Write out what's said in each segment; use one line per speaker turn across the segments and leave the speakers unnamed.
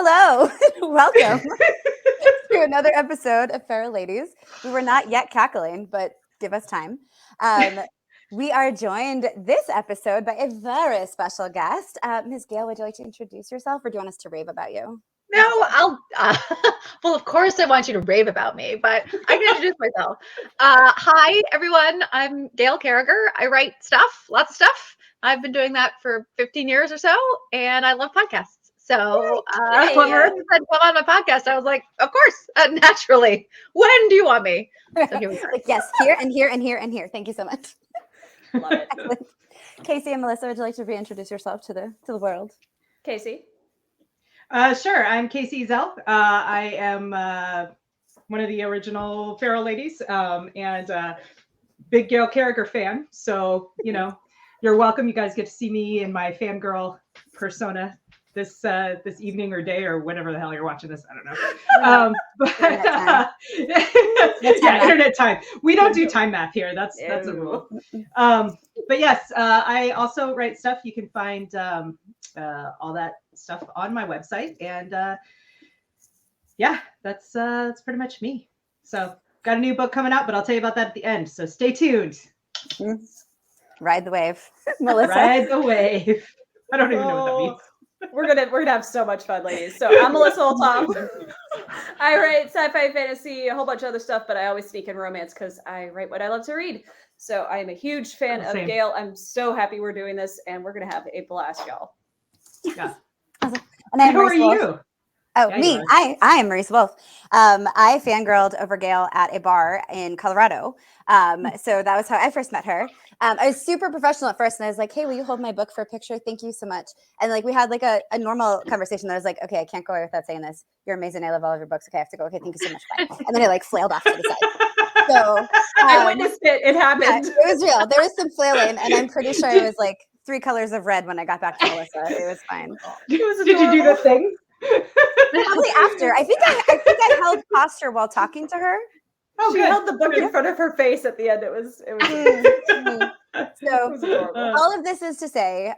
Hello, welcome to another episode of Feral Ladies. We were not yet cackling, but give us time. We are joined this episode by a very special guest. Ms. Gail, would you like to introduce yourself, or do you want us to rave about you?
No, well, of course I want you to rave about me, but I can introduce myself. Hi, everyone. I'm Gail Carriger. I write stuff, lots of stuff. I've been doing that for 15 years or so, and I love podcasts. So when Marisa said come on my podcast, I was like, of course, naturally. When do you want me? So here we are.
Yes, here and here and here and here. Thank you so much.
Love it.
Excellent. Kacey and Melissa, would you like to reintroduce yourself to the world?
Kacey?
Sure. I'm Kacey Ezell. I am one of the original Feral Ladies and big Gail Carriger fan. So, you're welcome. You guys get to see me in my fangirl persona this evening or day or whenever the hell you're watching this. I don't know. Internet time. We don't do time math here. That's a rule. But yes, I also write stuff. You can find all that stuff on my website, and that's pretty much me. So got a new book coming out, but I'll tell you about that at the end. So stay tuned.
Ride the wave, Melissa.
Ride the wave. I don't even know what that means.
We're gonna have so much fun, ladies. So I'm Marisa Wolf. I write sci-fi, fantasy, a whole bunch of other stuff, but I always sneak in romance because I write what I love to read. So I am a huge fan of Gail. I'm so happy we're doing this, and we're gonna have a blast, y'all.
Yeah.
Awesome. And then
who are you?
Oh, yeah, me. I am Marisa Wolf. I fangirled over Gail at a bar in Colorado. So that was how I first met her. I was super professional at first, and I was like, hey, will you hold my book for a picture? Thank you so much. And we had a normal conversation that I was like, okay, I can't go away without saying this. You're amazing. I love all of your books. Okay, I have to go. Okay, thank you so much. Bye. And then I flailed off to the side. So
I witnessed it. It happened.
Yeah, it was real. There was some flailing, and I'm pretty sure it was 3 colors of red when I got back to Melissa. It was fine.
Did you do the thing?
Probably after. I think I held posture while talking to her.
Oh, she held the book in front of her face at the end. It was
So all of this is to say,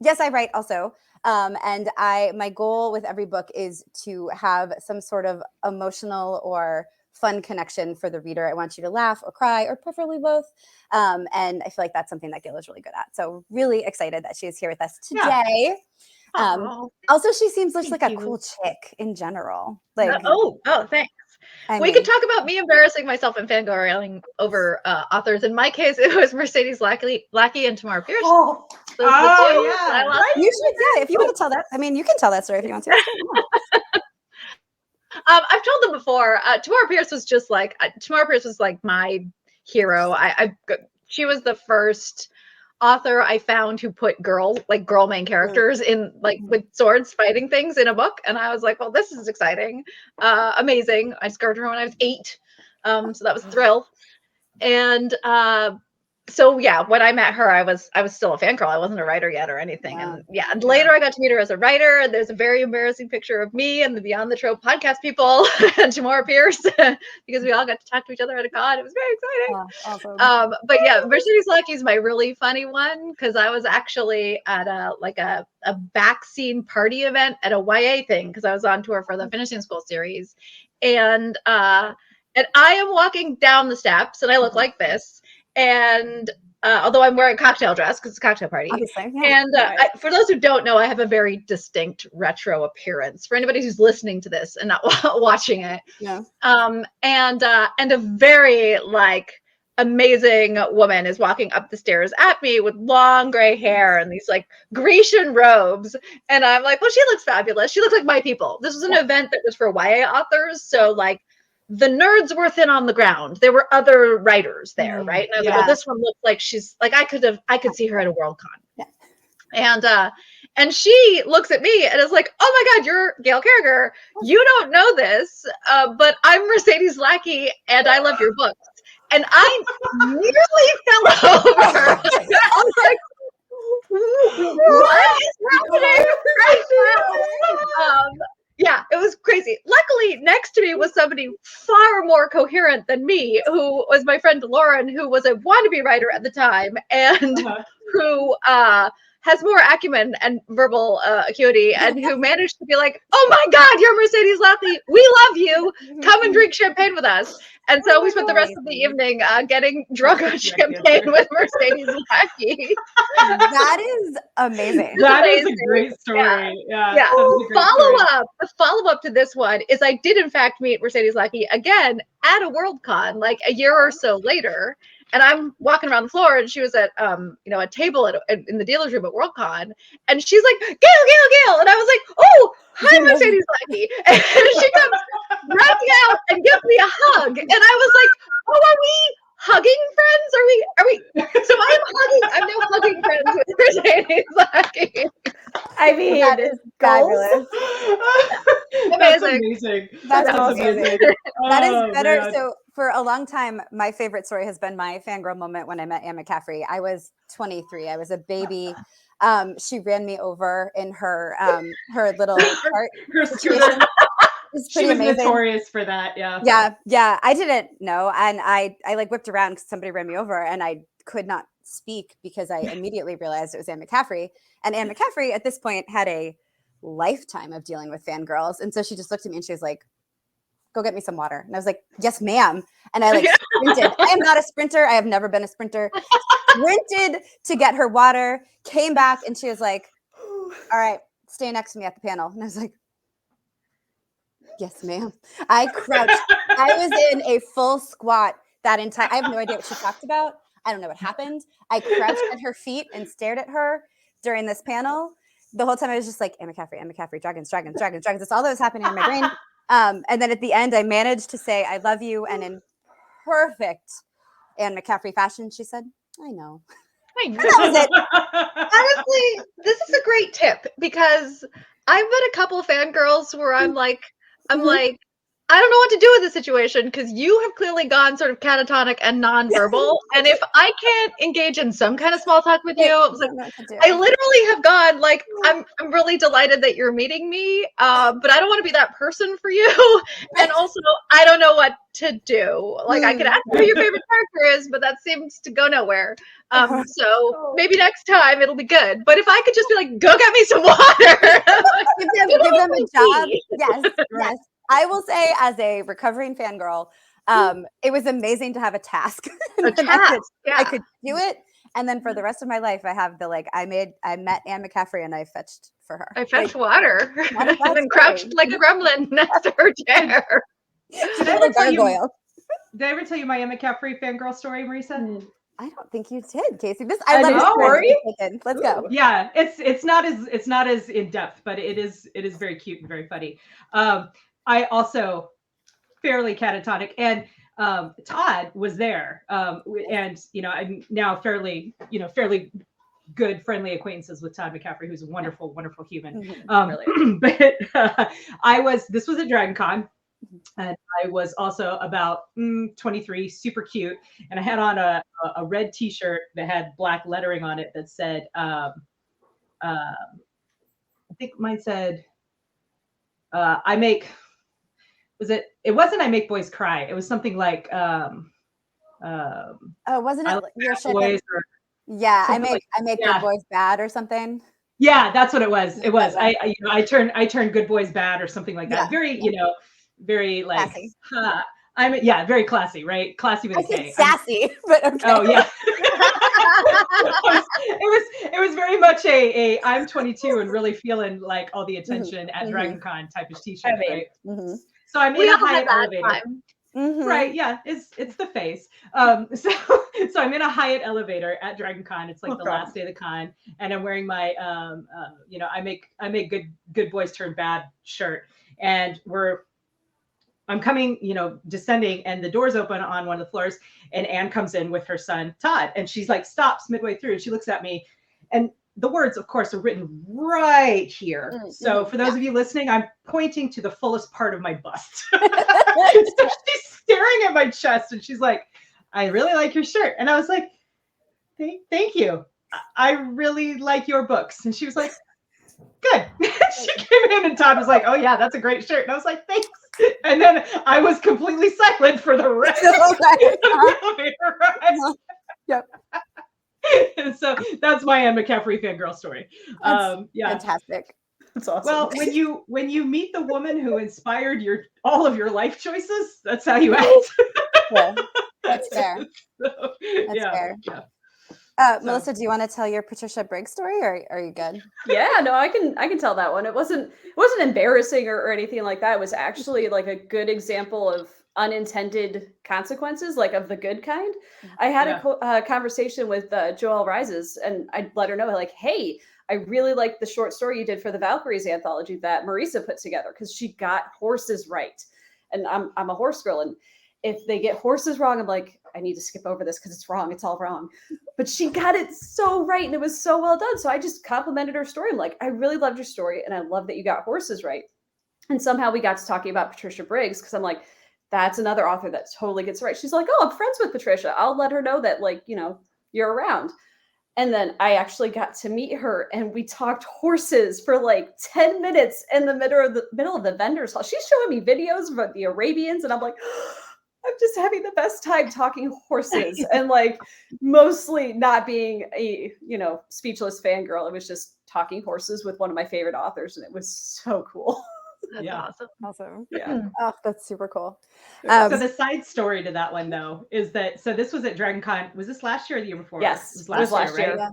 yes, I write also. And my goal with every book is to have some sort of emotional or fun connection for the reader. I want you to laugh or cry, or preferably both. And I feel like that's something that Gail is really good at. So really excited that she is here with us today. Yeah. Also, she seems like a cool chick in general.
Thanks. We could talk about me embarrassing myself and fangirling over authors. In my case, it was Mercedes Lackey and Tamara Pierce.
Yeah.
You should, yeah. If you want to tell that, you can tell that story if you want to.
I've told them before. Tamara Pierce was my hero. She was the first author I found who put girl main characters in with swords fighting things in a book, and I was like, well, this is exciting, amazing. I discovered her when I was 8, so that was a thrill. And so yeah, when I met her, I was still a fangirl. I wasn't a writer yet or anything. Wow. And later I got to meet her as a writer. And there's a very embarrassing picture of me and the Beyond the Trope podcast people and Tamara Pierce because we all got to talk to each other at a con. It was very exciting. Awesome. But yeah, Mercedes Lackey is my really funny one because I was actually at a back scene party event at a YA thing because I was on tour for the Finishing School series, and I am walking down the steps and I look like this. And although I'm wearing a cocktail dress because it's a cocktail party.
Obviously, yeah.
And for those who don't know, I have a very distinct retro appearance. For anybody who's listening to this and not watching it,
yeah.
And a very amazing woman is walking up the stairs at me with long gray hair and these Grecian robes, and I'm like, well, she looks fabulous. She looks like my people. This was an event that was for YA authors, so the nerds were thin on the ground. There were other writers there, right? And I was like, well, this one looks like she's I could see her at a Worldcon. Yeah. And she looks at me and is like, oh my God, you're Gail Carriger. You don't know this, but I'm Mercedes Lackey and I love your books. And I nearly fell over. I was like, what is happening right now? Yeah, it was crazy. Luckily, next to me was somebody far more coherent than me, who was my friend Lauren, who was a wannabe writer at the time, and who has more acumen and verbal acuity, and who managed to be like, "Oh my God, you're Mercedes Lackey. We love you. Come and drink champagne with us." And so we spent the rest of the evening getting drunk on champagne with Mercedes Lackey.
That is amazing.
That is a great story. Yeah.
Yeah.
That is a great story.
The follow-up to this one is I did in fact meet Mercedes Lackey again at a Worldcon, like a year or so later. And I'm walking around the floor, and she was at a table in the dealer's room at Worldcon, and she's like, Gail, and I was like, "Oh, hi, Mercedes Lackey," and she comes running out and gives me a hug, and I was like, "Oh, are we hugging friends? Are we? So I'm now hugging friends with Mercedes Lackey."
I mean,
That is fabulous.
That's amazing.
That's
awesome.
amazing. That is
Oh,
better.
man.
So for a long time, my favorite story has been my fangirl moment when I met Anne McCaffrey. I was 23. I was a baby. She ran me over in her little cart.
Her
situation.
scooter.
It's
She
pretty
was
amazing.
notorious for that. Yeah.
Yeah. I didn't know, and I like whipped around because somebody ran me over, and I could not speak because I immediately realized it was Anne McCaffrey. And Anne McCaffrey at this point had a lifetime of dealing with fangirls, and so she just looked at me and she was like, "Go get me some water." And I was like, "Yes, ma'am." And I like sprinted. I am not a sprinter. I have never been a sprinter. Sprinted to get her water, came back, and she was like, "All right, stay next to me at the panel." And I was like, "Yes, ma'am." I crouched. I was in a full squat that entire, I have no idea what she talked about. I don't know what happened. I crouched at her feet and stared at her during this panel. The whole time I was just like, Anne McCaffrey, dragons. That's all that was happening in my brain. And then at the end, I managed to say, "I love you." And in perfect Anne McCaffrey fashion, she said, "I know." That was it.
Honestly, this is a great tip, because I've met a couple of fangirls where I'm like, I don't know what to do in this situation, because you have clearly gone sort of catatonic and nonverbal. And if I can't engage in some kind of small talk with you, it was like, I literally have gone like, I'm really delighted that you're meeting me, but I don't want to be that person for you. And also, I don't know what to do. Like, I could ask who your favorite character is, but that seems to go nowhere. So maybe next time it'll be good. But if I could just be like, "Go get me some water,"
give them a job. Yes. I will say, as a recovering fangirl, it was amazing to have a task.
A task,
I could do it. And then for the rest of my life, I have the I met Anne McCaffrey and I fetched for her.
I fetched water and then crouched like a gremlin next to her chair.
Did I ever tell you my Emma McCaffrey fangirl story, Marisa?
I don't think you did, Kacey. I love
don't worry.
Let's go.
Yeah, it's not as in depth, but it is very cute and very funny. I also fairly catatonic, and Todd was there, and I'm now fairly good friendly acquaintances with Todd McCaffrey, who's a wonderful human. But this was at Dragon Con. And I was also about 23, super cute. And I had on a red t-shirt that had black lettering on it that said, I think mine said, it wasn't "I make boys cry." It was something like,
wasn't it your shit? I make good boys bad or something.
Yeah, that's what it was. It was. I turn good boys bad or something like that. Very, very like classy. Very classy, right? Classy with a K.
Sassy, but okay.
Oh yeah. it was very much a I'm 22 and really feeling like all the attention at Dragon Con type of t-shirt, right? So I'm in a Hyatt elevator. Right, yeah, it's the face. So I'm in a Hyatt elevator at Dragon Con. It's like the last day of the con, and I'm wearing my I make good boys turn bad shirt, and I'm coming, descending, and the doors open on one of the floors, and Anne comes in with her son Todd, and she's like stops midway through, and she looks at me, and the words, of course, are written right here. So for those of you listening, I'm pointing to the fullest part of my bust. So she's staring at my chest, and she's like, "I really like your shirt," and I was like, "Thank you. I really like your books," and she was like, "Good." She came in, and Todd was like, "Oh yeah, that's a great shirt," and I was like, "Thanks." And then I was completely silent for the rest of the elevator ride.
Yep.
So that's my Anne McCaffrey fangirl story. Yeah.
Fantastic.
That's awesome.
Well, when you meet the woman who inspired all of your life choices, that's how you act.
Yeah, that's fair.
So,
That's
yeah,
fair.
yeah. So-
Melissa, do you want to tell your Patricia Briggs story, or are you good?
Yeah, no, I can tell that one. It wasn't embarrassing or anything like that. It was actually like a good example of unintended consequences, like of the good kind. I had a conversation with Joelle Rises, and I let her know, like, hey, I really like the short story you did for the Valkyries anthology that Marisa put together, because she got horses right. And I'm a horse girl, and if they get horses wrong, I'm like, I need to skip over this because it's wrong. It's all wrong. But she got it so right, and it was so well done. So I just complimented her story. I'm like, I really loved your story, and I love that you got horses right. And somehow we got to talking about Patricia Briggs, because I'm like, that's another author that totally gets it right. She's like, oh, I'm friends with Patricia. I'll let her know that, like, you're around. And then I actually got to meet her, and we talked horses for like 10 minutes in the middle of the vendor's hall. She's showing me videos of the Arabians, and I'm like, I'm just having the best time talking horses, and like mostly not being a, speechless fangirl. It was just talking horses with one of my favorite authors, and it was so cool.
That's awesome.
Awesome.
Yeah.
Oh, that's super cool.
So the side story to that one, though, is that this was at Dragon Con. Was this last year or the year before?
Yes,
it was last year, right?
Yeah.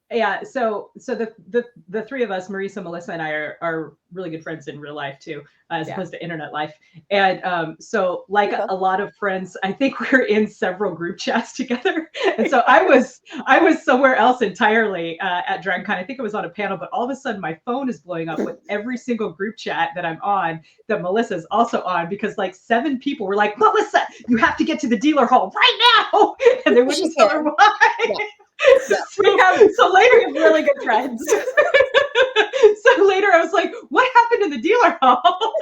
Yeah. So the three of us, Marisa, Melissa, and I are really good friends in real life too, as opposed to internet life. And so, like a lot of friends, I think we're in several group chats together. And so I was somewhere else entirely at Dragon Con. I think I was on a panel, but all of a sudden my phone is blowing up with every single group chat that I'm on, that Melissa's also on, because like 7 people were like, Melissa, you have to get to the dealer hall right now, and they wouldn't tell her why.
Yeah.
So later,
We have really good friends.
So later I was like, what happened in the dealer hall?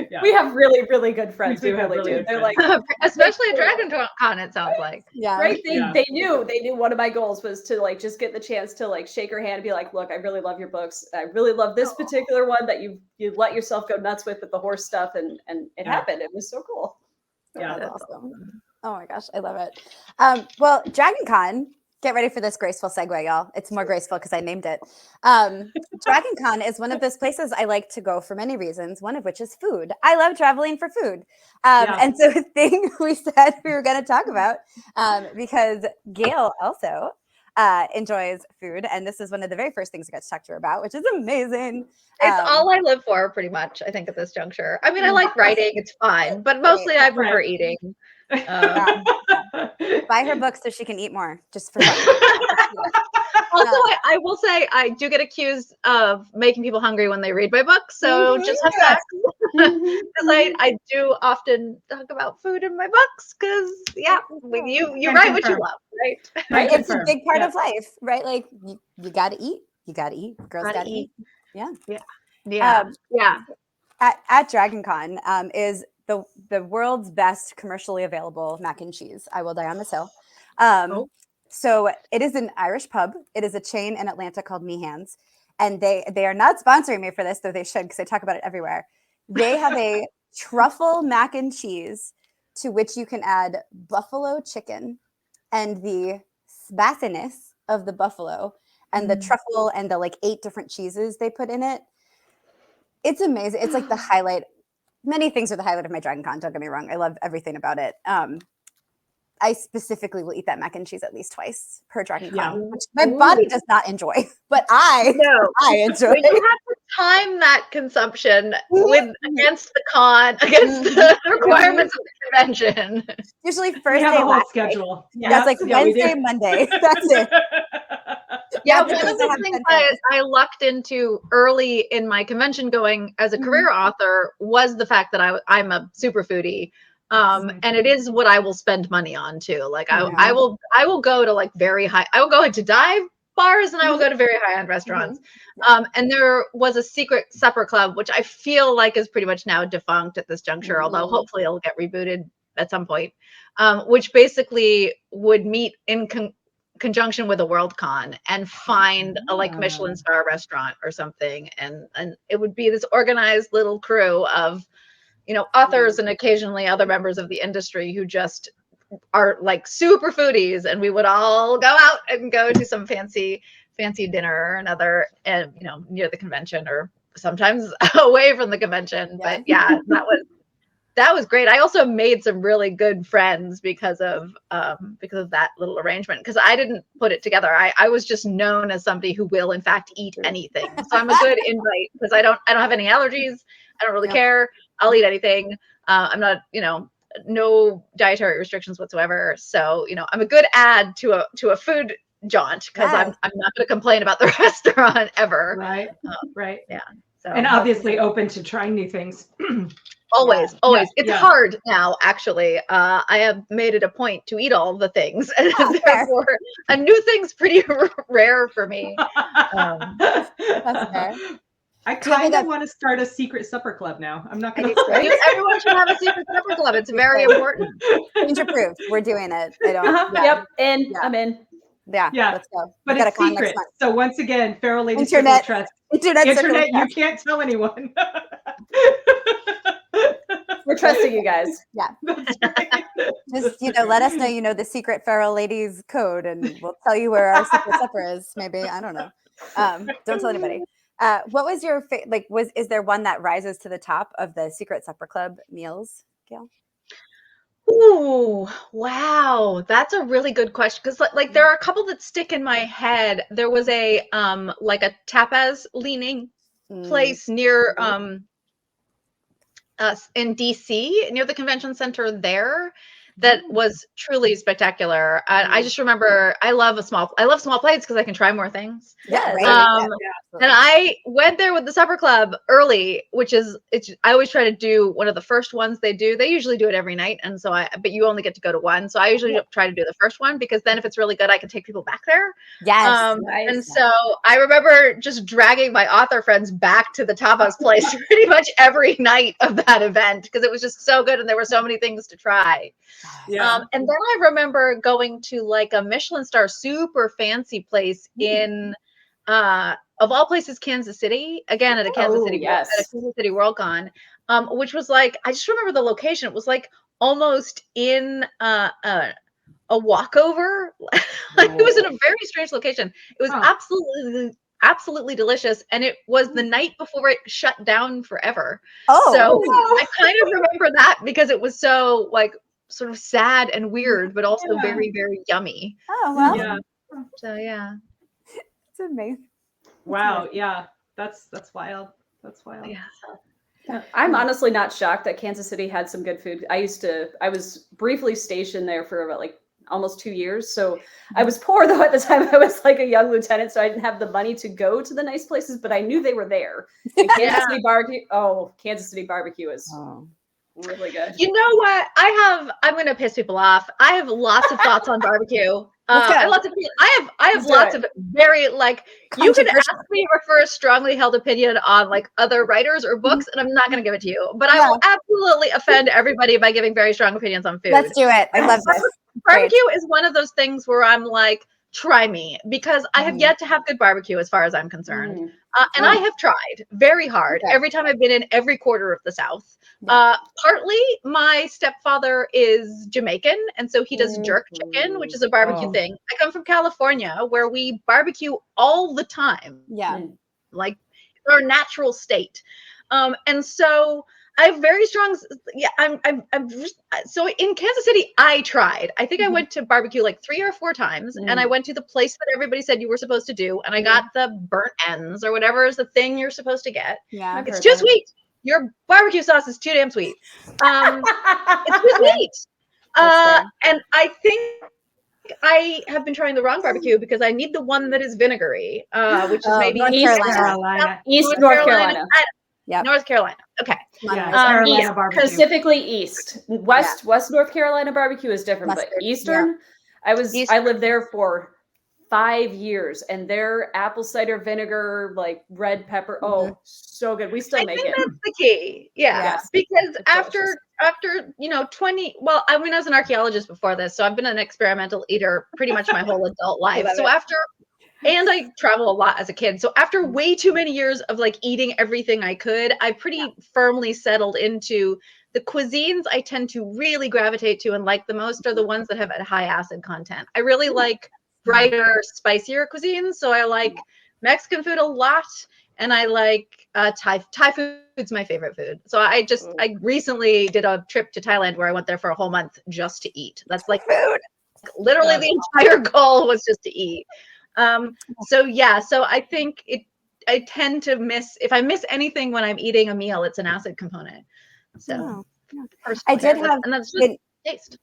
Yeah.
We have really, really good friends.
We
We
do have
really
really
do.
good
They're
friends.
like,
Especially at Dragon Con, it sounds like.
Yeah.
right?
Yeah.
They knew one of my goals was to like just get the chance to like shake her hand and be like, look, I really love your books. I really love this particular one that you let yourself go nuts with the horse stuff, and it happened. It was so cool.
Yeah.
That's awesome. Oh my gosh, I love it. Well, Dragon Con, get ready for this graceful segue, y'all. It's more graceful because I named it. Dragon Con is one of those places I like to go for many reasons, one of which is food. I love traveling for food. And so the thing we said we were going to talk about, because Gail also enjoys food, and this is one of the very first things I got to talk to her about, which is amazing.
It's all I live for, pretty much, I think, at this juncture. I mean, I like writing, it's fun, but mostly I prefer eating.
Buy her books so she can eat more, just for fun.
Also, I will say I do get accused of making people hungry when they read my books, so just have that. Because I do often talk about food in my books, because you write what you love, right?
Right, it's a big part of life, right? Like you got to eat. You got to eat. Girls got to eat. Yeah. At Dragon Con is the world's best commercially available mac and cheese. I will die on this hill. So it is an Irish pub. It is a chain in Atlanta called Meehan's, and they are not sponsoring me for this, though they should, because I talk about it everywhere. They have a truffle mac and cheese to which you can add buffalo chicken and the spiciness of the buffalo and the truffle and the like 8 different cheeses they put in it. It's amazing. It's like the highlight. Many things are the highlight of my Dragon Con. Don't get me wrong. I love everything about it. I specifically will eat that mac and cheese at least twice per Dragon Con, which my body does not enjoy, but I enjoy.
You have to time that consumption against the con, against the requirements of the convention.
Usually first
we have
day,
a whole schedule.
That's like Wednesday, Monday. That's it.
Yeah, one of the things I lucked into early in my convention going as a career author was the fact that I'm a super foodie. And it is what I will spend money on too. Like I will go to like very high, I will go into dive bars and I will go to very high-end restaurants. And there was a secret supper club, which I feel like is pretty much now defunct at this juncture, although hopefully it'll get rebooted at some point, which basically would meet in conjunction with a world con and find a like Michelin star restaurant or something. And it would be this organized little crew of authors and occasionally other members of the industry who just are like super foodies, and we would all go out and go to some fancy dinner or another, and near the convention or sometimes away from the convention.
Yeah.
But yeah, that was great. I also made some really good friends because of that little arrangement, because I didn't put it together. I was just known as somebody who will in fact eat anything. So I'm a good invite because I don't have any allergies. I don't really care. I'll eat anything. I'm not, no dietary restrictions whatsoever. So, I'm a good add to a food jaunt, because I'm not going to complain about the restaurant ever.
Right. Right.
Yeah. So,
And obviously open to trying new things.
always.
Yeah.
It's hard now, actually. I have made it a point to eat all the things, and therefore a new thing's pretty rare for me.
That's fair.
I kind of want to start a secret supper club now. I'm not going to
say. Everyone should have a secret supper club. It's very important.
Change approved. We're doing it. I don't.
Yep. And I'm in.
Yeah. Let's go.
But it's secret. So once again, Feral Ladies
Internet.
Internet. You can't tell anyone.
We're trusting you guys.
Yeah. Right. Just, let us know, the secret Feral Ladies code, and we'll tell you where our secret supper is. Maybe. I don't know. Don't tell anybody. What was your is there one that rises to the top of the Secret Supper Club meals, Gail?
Ooh, wow. That's a really good question. Because there are a couple that stick in my head. There was a like a tapas leaning place near us in DC, near the convention center there, that was truly spectacular. I just remember I love small plates because I can try more things.
Yeah.
And I went there with the supper club early, I always try to do one of the first ones they do. They usually do it every night, and so but you only get to go to one. So I usually try to do the first one, because then if it's really good, I can take people back there.
Yes.
And so I remember just dragging my author friends back to the tapas place pretty much every night of that event, because it was just so good and there were so many things to try.
Yeah.
And then I remember going to like a Michelin star super fancy place in of all places, Kansas City, again at a Kansas City Worldcon, which was like, I just remember the location. It was like almost in a walkover. It was in a very strange location. It was absolutely delicious, and it was the night before it shut down forever. So I kind of remember that because it was so like sort of sad and weird, but also very, very yummy.
Oh, well.
Yeah.
So yeah.
It's amazing.
Wow. Yeah. That's wild. That's wild.
Yeah.
I'm honestly not shocked that Kansas City had some good food. I was briefly stationed there for about almost 2 years. So I was poor though at the time. I was like a young lieutenant, so I didn't have the money to go to the nice places, but I knew they were there. And Kansas City barbecue. Oh, Kansas City barbecue is really good.
You know what? I'm going to piss people off. I have lots of thoughts on barbecue. I have lots of very you can ask me for a strongly held opinion on other writers or books, and I'm not going to give it to you. But I will absolutely offend everybody by giving very strong opinions on food.
Let's do it. I love this.
Barbecue is one of those things where I'm like, try me, because I have yet to have good barbecue as far as I'm concerned. And I have tried very hard every time I've been in every quarter of the South. Partly my stepfather is Jamaican, and so he does jerk chicken, which is a barbecue thing. I come from California, where we barbecue all the time.
Yeah.
Like it's our natural state. And so I have very strong. Yeah, so in Kansas City, I tried. I think I went to barbecue 3 or 4 times, and I went to the place that everybody said you were supposed to do, and I got the burnt ends or whatever is the thing you're supposed to get.
Yeah,
it's too sweet. Your barbecue sauce is too damn sweet. It's too sweet. And I think I have been trying the wrong barbecue, because I need the one that is vinegary, which is maybe
North Carolina. East North Carolina.
North Carolina. Okay.
East, specifically East. West North Carolina barbecue is different, but Eastern, I lived there for 5 years, and their apple cider vinegar, red pepper. Oh, so good. We still make it.
That's the key. Yeah. Because after 20, well, I was an archaeologist before this, so I've been an experimental eater pretty much my whole adult life. So and I travel a lot as a kid. So after way too many years of eating everything I could, I pretty firmly settled into the cuisines I tend to really gravitate to and like the most are the ones that have a high acid content. I really like brighter, spicier cuisines. So I like Mexican food a lot, and I like Thai food's my favorite food. So I recently did a trip to Thailand where I went there for a whole month just to eat. That's like food. Literally the entire goal was just to eat. So I think I tend to miss, if I miss anything when I'm eating a meal, it's an acid component. So
I did have,
and that's just taste.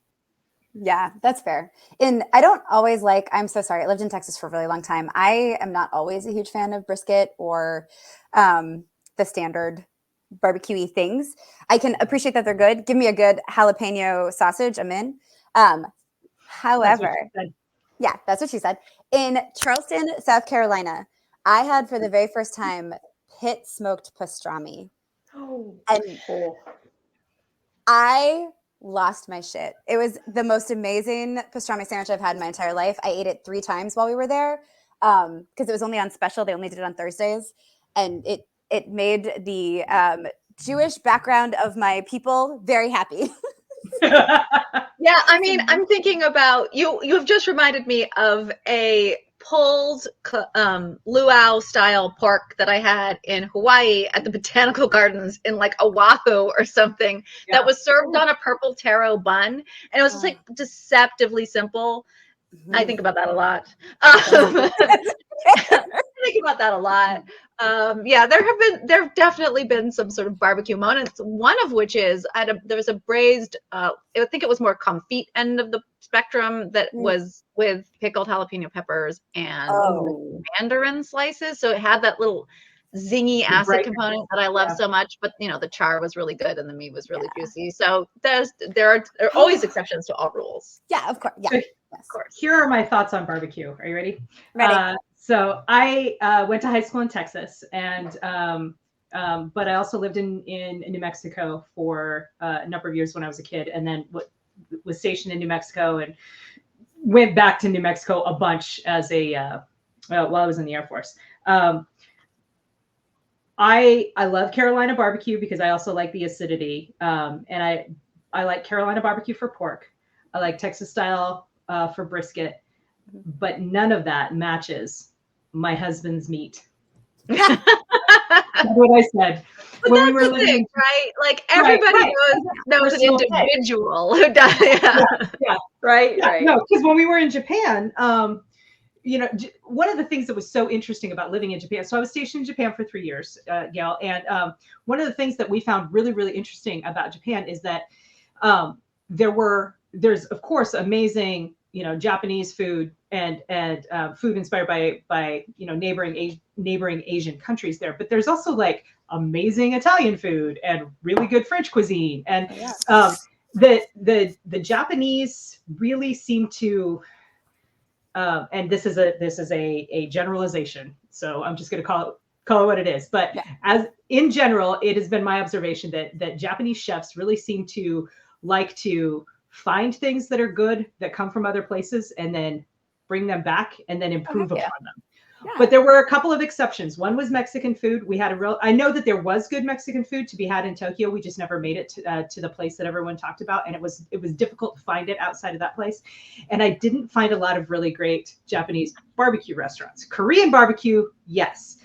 Yeah, that's fair. And I don't always like, I'm so sorry, I lived in Texas for a really long time. I am not always a huge fan of brisket or the standard barbecue-y things. I can appreciate that they're good. Give me a good jalapeno sausage, I'm in. However, that's what she said. In Charleston, South Carolina, I had for the very first time pit smoked pastrami. And I lost my shit. It was the most amazing pastrami sandwich I've had in my entire life. I ate it 3 times while we were there because it was only on special. They only did it on Thursdays. And it made the Jewish background of my people very happy.
Yeah, I mean, I'm thinking about you. You have just reminded me of a pulled luau style pork that I had in Hawaii at the botanical gardens in like Oahu or something that was served on a purple taro bun, and it was just like deceptively simple. I think about that a lot. I think about that a lot. There have definitely been some sort of barbecue moments. One of which is there was a braised, I think it was more comfit end of the spectrum that was with pickled jalapeno peppers and mandarin slices. So it had that little zingy acid component that I love so much. But the char was really good and the meat was really juicy. So there are always exceptions to all rules.
Yeah, of course. Yeah.
Of course. Here are my thoughts on barbecue. Are you ready?
Ready.
So I went to high school in Texas, and but I also lived in New Mexico for a number of years when I was a kid, and then was stationed in New Mexico and went back to New Mexico a bunch as while I was in the Air Force. I love Carolina barbecue because I also like the acidity, and I like Carolina barbecue for pork. I like Texas style for brisket, but none of that matches my husband's meat. That's what I said.
But when we were living, right? Like everybody knows an individual who does.
Right.
No, because when we were in Japan, one of the things that was so interesting about living in Japan. So I was stationed in Japan for 3 years, Gail, and one of the things that we found really, really interesting about Japan is that there's of course amazing Japanese food and food inspired by neighboring Asian countries there, but there's also like amazing Italian food and really good French cuisine, and the Japanese really seem to and this is a generalization, so I'm just going to call it what it is, but as in general, it has been my observation that Japanese chefs really seem to like to find things that are good that come from other places and then bring them back and then improve upon them. Yeah. But there were a couple of exceptions. One was Mexican food. We had I know that there was good Mexican food to be had in Tokyo. We just never made it to the place that everyone talked about. And it was difficult to find it outside of that place. And I didn't find a lot of really great Japanese barbecue restaurants. Korean barbecue, yes.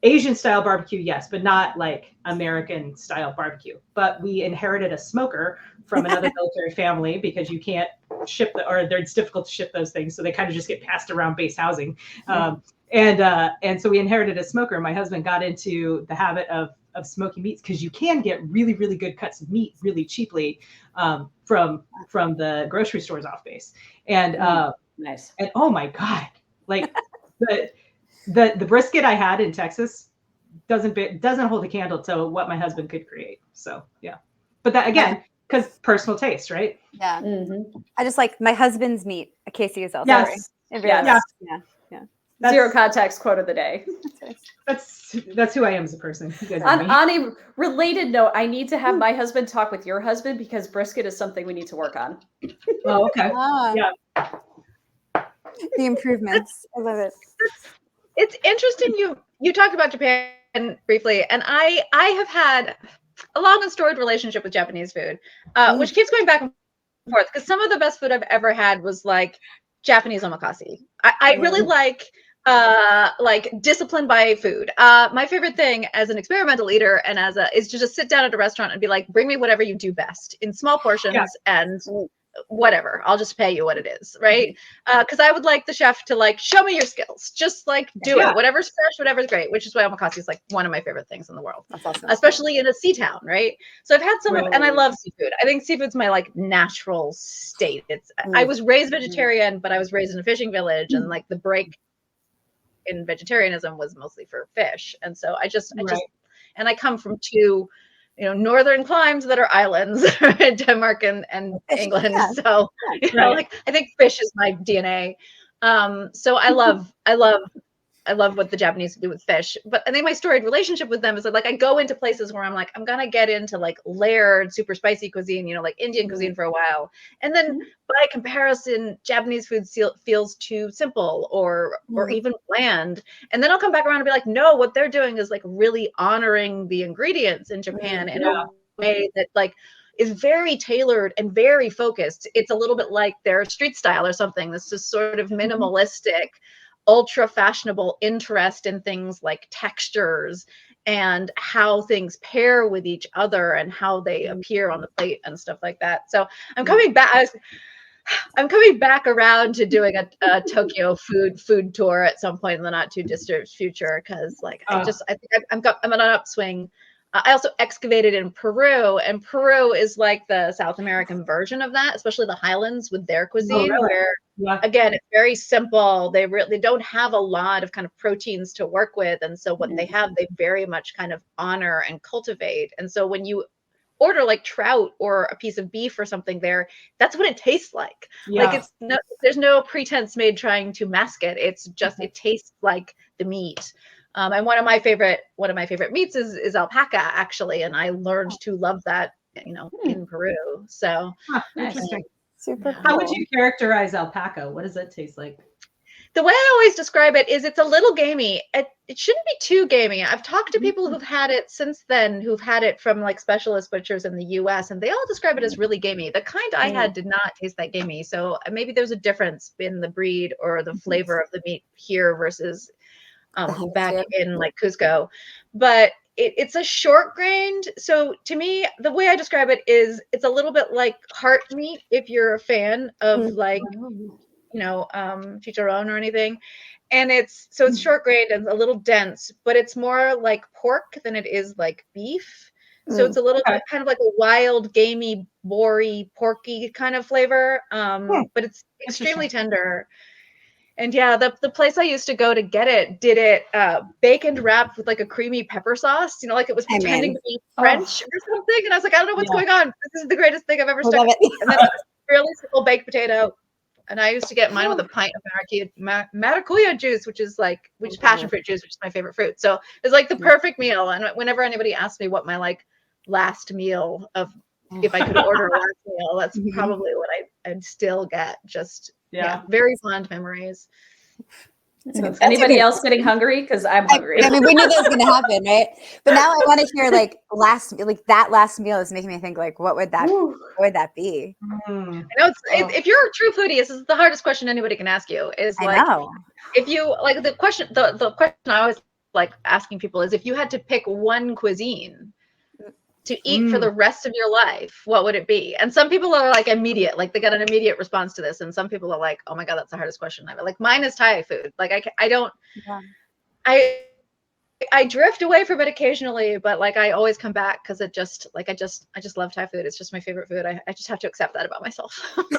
Asian style barbecue, yes, but not like American style barbecue. But we inherited a smoker from another military family because you can't ship it's difficult to ship those things. So they kind of just get passed around base housing. And so we inherited a smoker. My husband got into the habit of smoking meats because you can get really, really good cuts of meat really cheaply from the grocery stores off base. And
nice.
And oh my God, like the brisket I had in Texas doesn't hold a candle to what my husband could create. So yeah, but that again, because personal taste, right?
Yeah. Mm-hmm. I just like my husband's meat. Kacey Ezell.
Yes.
Yeah.
Zero context quote of the day.
That's who I am as a person.
On a related note, I need to have my husband talk with your husband because brisket is something we need to work on.
Oh, okay. Yeah.
The improvements. I love it.
It's interesting you talked about Japan briefly, and I have had a long and storied relationship with Japanese food, which keeps going back and forth, because some of the best food I've ever had was like Japanese omakase. I really like discipline by food. My favorite thing as an experimental eater and is to just sit down at a restaurant and be like, bring me whatever you do best in small portions and whatever, I'll just pay you what it is, right? Because I would like the chef to like show me your skills, just like do it, whatever's fresh, whatever's great, which is why omakase is like one of my favorite things in the world.
That's awesome.
Especially in a sea town, right? So I've had some of, and I love seafood. I think seafood's my like natural state. I was raised vegetarian, but I was raised in a fishing village, and like the break in vegetarianism was mostly for fish. And so I just and I come from two, northern climes that are islands, Denmark and England. So, like I think fish is my DNA. So I love what the Japanese do with fish. But I think my storied relationship with them is that like I go into places where I'm like, I'm gonna get into like layered, super spicy cuisine, like Indian cuisine for a while. And then by comparison, Japanese food feels too simple or even bland. And then I'll come back around and be like, no, what they're doing is like really honoring the ingredients in Japan in a way that like is very tailored and very focused. It's a little bit like their street style or something. This is sort of minimalistic, ultra fashionable interest in things like textures and how things pair with each other and how they appear on the plate and stuff like that. So I'm coming back around to doing a Tokyo food tour at some point in the not too distant future, because like I think I'm on an upswing. I also excavated in Peru, and Peru is like the South American version of that, especially the highlands with their cuisine, where again, it's very simple. They really don't have a lot of kind of proteins to work with. And so what they have, they very much kind of honor and cultivate. And so when you order like trout or a piece of beef or something there, that's what it tastes like. Like there's no pretense made trying to mask it. It's just, it tastes like the meat. And one of my favorite meats is alpaca, actually, and I learned to love that, in Peru. So
interesting.
Super cool.
How would you characterize alpaca? What does that taste like?
The way I always describe it is it's a little gamey. It shouldn't be too gamey. I've talked to people who've had it since then, who've had it from like specialist butchers in the US, and they all describe it as really gamey. The kind I had did not taste that gamey. So maybe there's a difference in the breed or the flavor of the meat here versus back in like Cusco. But it's a short grained. So to me, the way I describe it is it's a little bit like heart meat, if you're a fan of like, chicharron or anything. And it's short grained and a little dense, but it's more like pork than it is like beef. So it's a little bit kind of like a wild, gamey, boary, porky kind of flavor. But it's extremely tender. And the place I used to go to get it did it bacon wrapped with like a creamy pepper sauce, like it was pretending to be French or something. And I was like, I don't know what's going on. This is the greatest thing I've ever stuck. And then a really simple baked potato. And I used to get mine with a pint of maracuya juice, which is passion fruit juice, which is my favorite fruit. So it's like the perfect meal. And whenever anybody asks me what my like last meal of, if I could order a last meal, that's probably what I'd still get. Just very fond memories.
So anybody else getting hungry? Because I'm hungry.
I mean, we knew that was going to happen, right? But now I want to hear that last meal is making me think like, what would that be?
I know if you're a true foodie, this is the hardest question anybody can ask you. Is like,
I know.
If you like the question I always like asking people is, if you had to pick one cuisine to eat for the rest of your life, what would it be? And some people are like immediate, like they got an immediate response to this. And some people are like, oh my God, that's the hardest question ever. Like mine is Thai food. Like I drift away from it occasionally, but like I always come back because I just love Thai food. It's just my favorite food. I just have to accept that about myself.
I love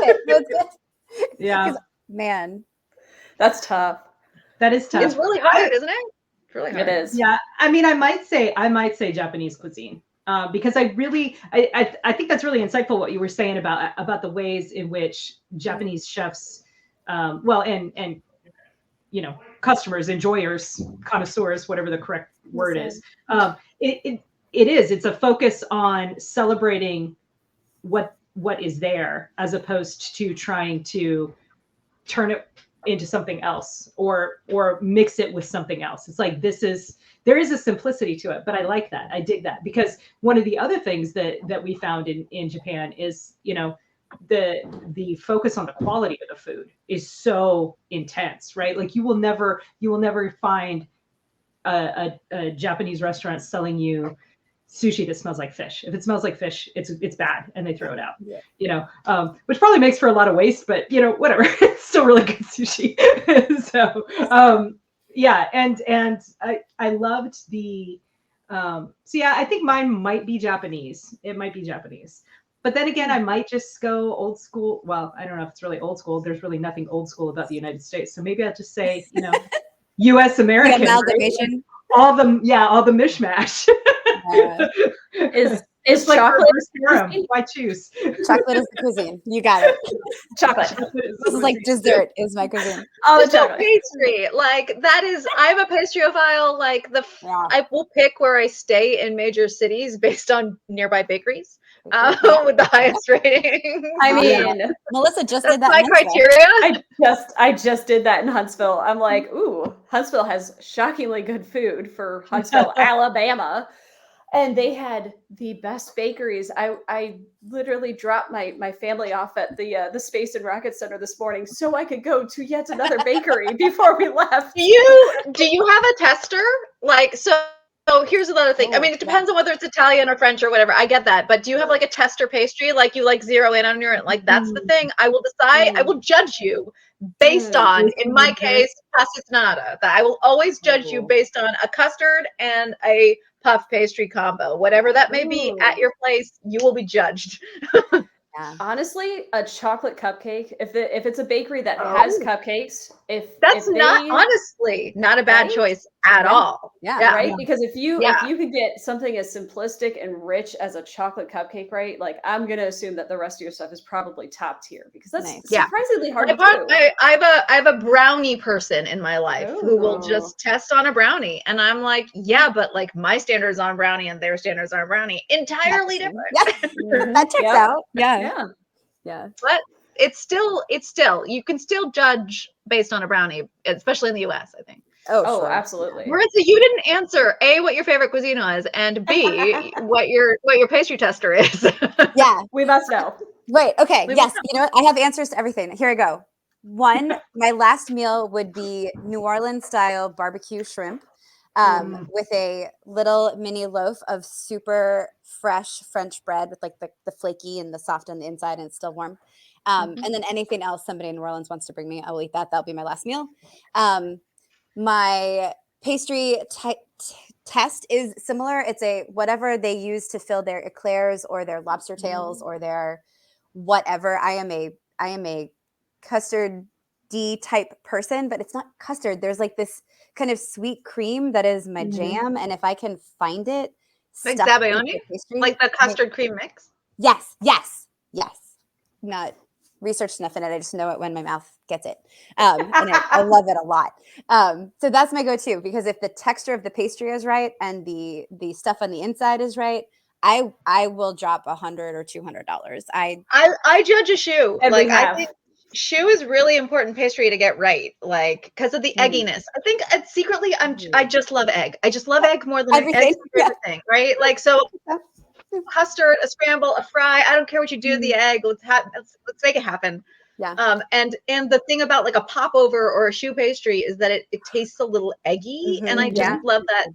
it. That's good.
Yeah.
Man.
That's tough.
That is tough.
It's really hard, isn't it? Really hard.
It is.
Yeah. I mean, I might say Japanese cuisine because I think that's really insightful what you were saying about the ways in which Japanese chefs, and customers, enjoyers, connoisseurs, whatever the correct word is. It's a focus on celebrating what is there as opposed to trying to turn it into something else or mix it with something else. It's like there is a simplicity to it, but I like that. I dig that, because one of the other things that we found in Japan is, you know, the focus on the quality of the food is so intense, right? Like you will never find a Japanese restaurant selling you sushi that smells like fish. If it smells like fish, it's bad, and they throw it out.
Yeah.
You know, which probably makes for a lot of waste, but you know, whatever. It's still really good sushi. So yeah, and I loved the so yeah, I think mine might be Japanese. It might be Japanese. But then again, I might just go old school. Well, I don't know if it's really old school. There's really nothing old school about the United States. So maybe I'll just say, you know, U.S. American.
Like amalgamation.
Right? All the mishmash.
Is
like
chocolate?
Why choose?
Chocolate is the cuisine. You got it.
Chocolate.
This is like dessert is my cuisine.
Oh,
Just a
chocolate.
pastry, like that is. I'm a pastry-ophile. Like
Yeah.
I will pick where I stay in major cities based on nearby bakeries with the highest rating.
I mean,
Melissa just
That's
did that.
my
in Huntsville.
criteria.
I just did that in Huntsville. I'm like, ooh, Huntsville has shockingly good food for Huntsville, Alabama. And they had the best bakeries. I literally dropped my family off at the Space and Rocket Center this morning so I could go to yet another bakery before we left.
Do you have a tester? Like so here's another thing. I mean, it depends on whether it's Italian or French or whatever. I get that. But do you have like a tester pastry? Like you like zero in on your, like that's the thing. I will decide, I will judge you based on, in my case, pastizzanata. That I will always judge you based on a custard and a puff pastry combo. Whatever that may be at your place, you will be judged.
Yeah.
Honestly, a chocolate cupcake. If it's a bakery that has cupcakes,
That's
if they,
not honestly not a bad
Right?
choice at all.
Yeah.
right? Because if you could get something as simplistic and rich as a chocolate cupcake, right? Like I'm gonna assume that the rest of your stuff is probably top tier because that's
Nice.
surprisingly hard to do.
I have a brownie person in my life who will just test on a brownie, and I'm like, yeah, but like my standards on brownie and their standards on brownie entirely different.
Yeah. That checks out. Yeah.
But it's still you can still judge based on a brownie, especially in the US, I think.
Oh,
Sure.
absolutely.
Marissa, you didn't answer A, what your favorite cuisine was, and B, what your pastry tester is.
Yeah.
We must know.
Wait. Okay.
We
Yes.
will
You know what? I have answers to everything. Here I go. One, my last meal would be New Orleans style barbecue shrimp with a little mini loaf of super fresh French bread with like the flaky and the soft on the inside and it's still warm. And then anything else somebody in New Orleans wants to bring me, I will eat that. That'll be my last meal. My pastry test is similar. It's a whatever they use to fill their eclairs or their lobster tails or their whatever. I am a custard D type person, but it's not custard. There's like this kind of sweet cream that is my jam, and if I can find it,
like
stuffed with
zabaglione,
the pastry,
like the custard cream mix.
Yes. Not researched enough in it. I just know it when my mouth gets it. And I love it a lot. So that's my go-to because if the texture of the pastry is right and the stuff on the inside is right, I will drop $100 or $200.
I judge a shoe.
And
like
we have.
I think shoe is really important pastry to get right, like because of the egginess. I think secretly I just love egg. I just love egg more than
Everything.
everything, right? Like so custard, a scramble, a fry. I don't care what you do to the egg. Let's make it happen.
Yeah.
And the thing about like a popover or a shoe pastry is that it tastes a little eggy, and I just love that.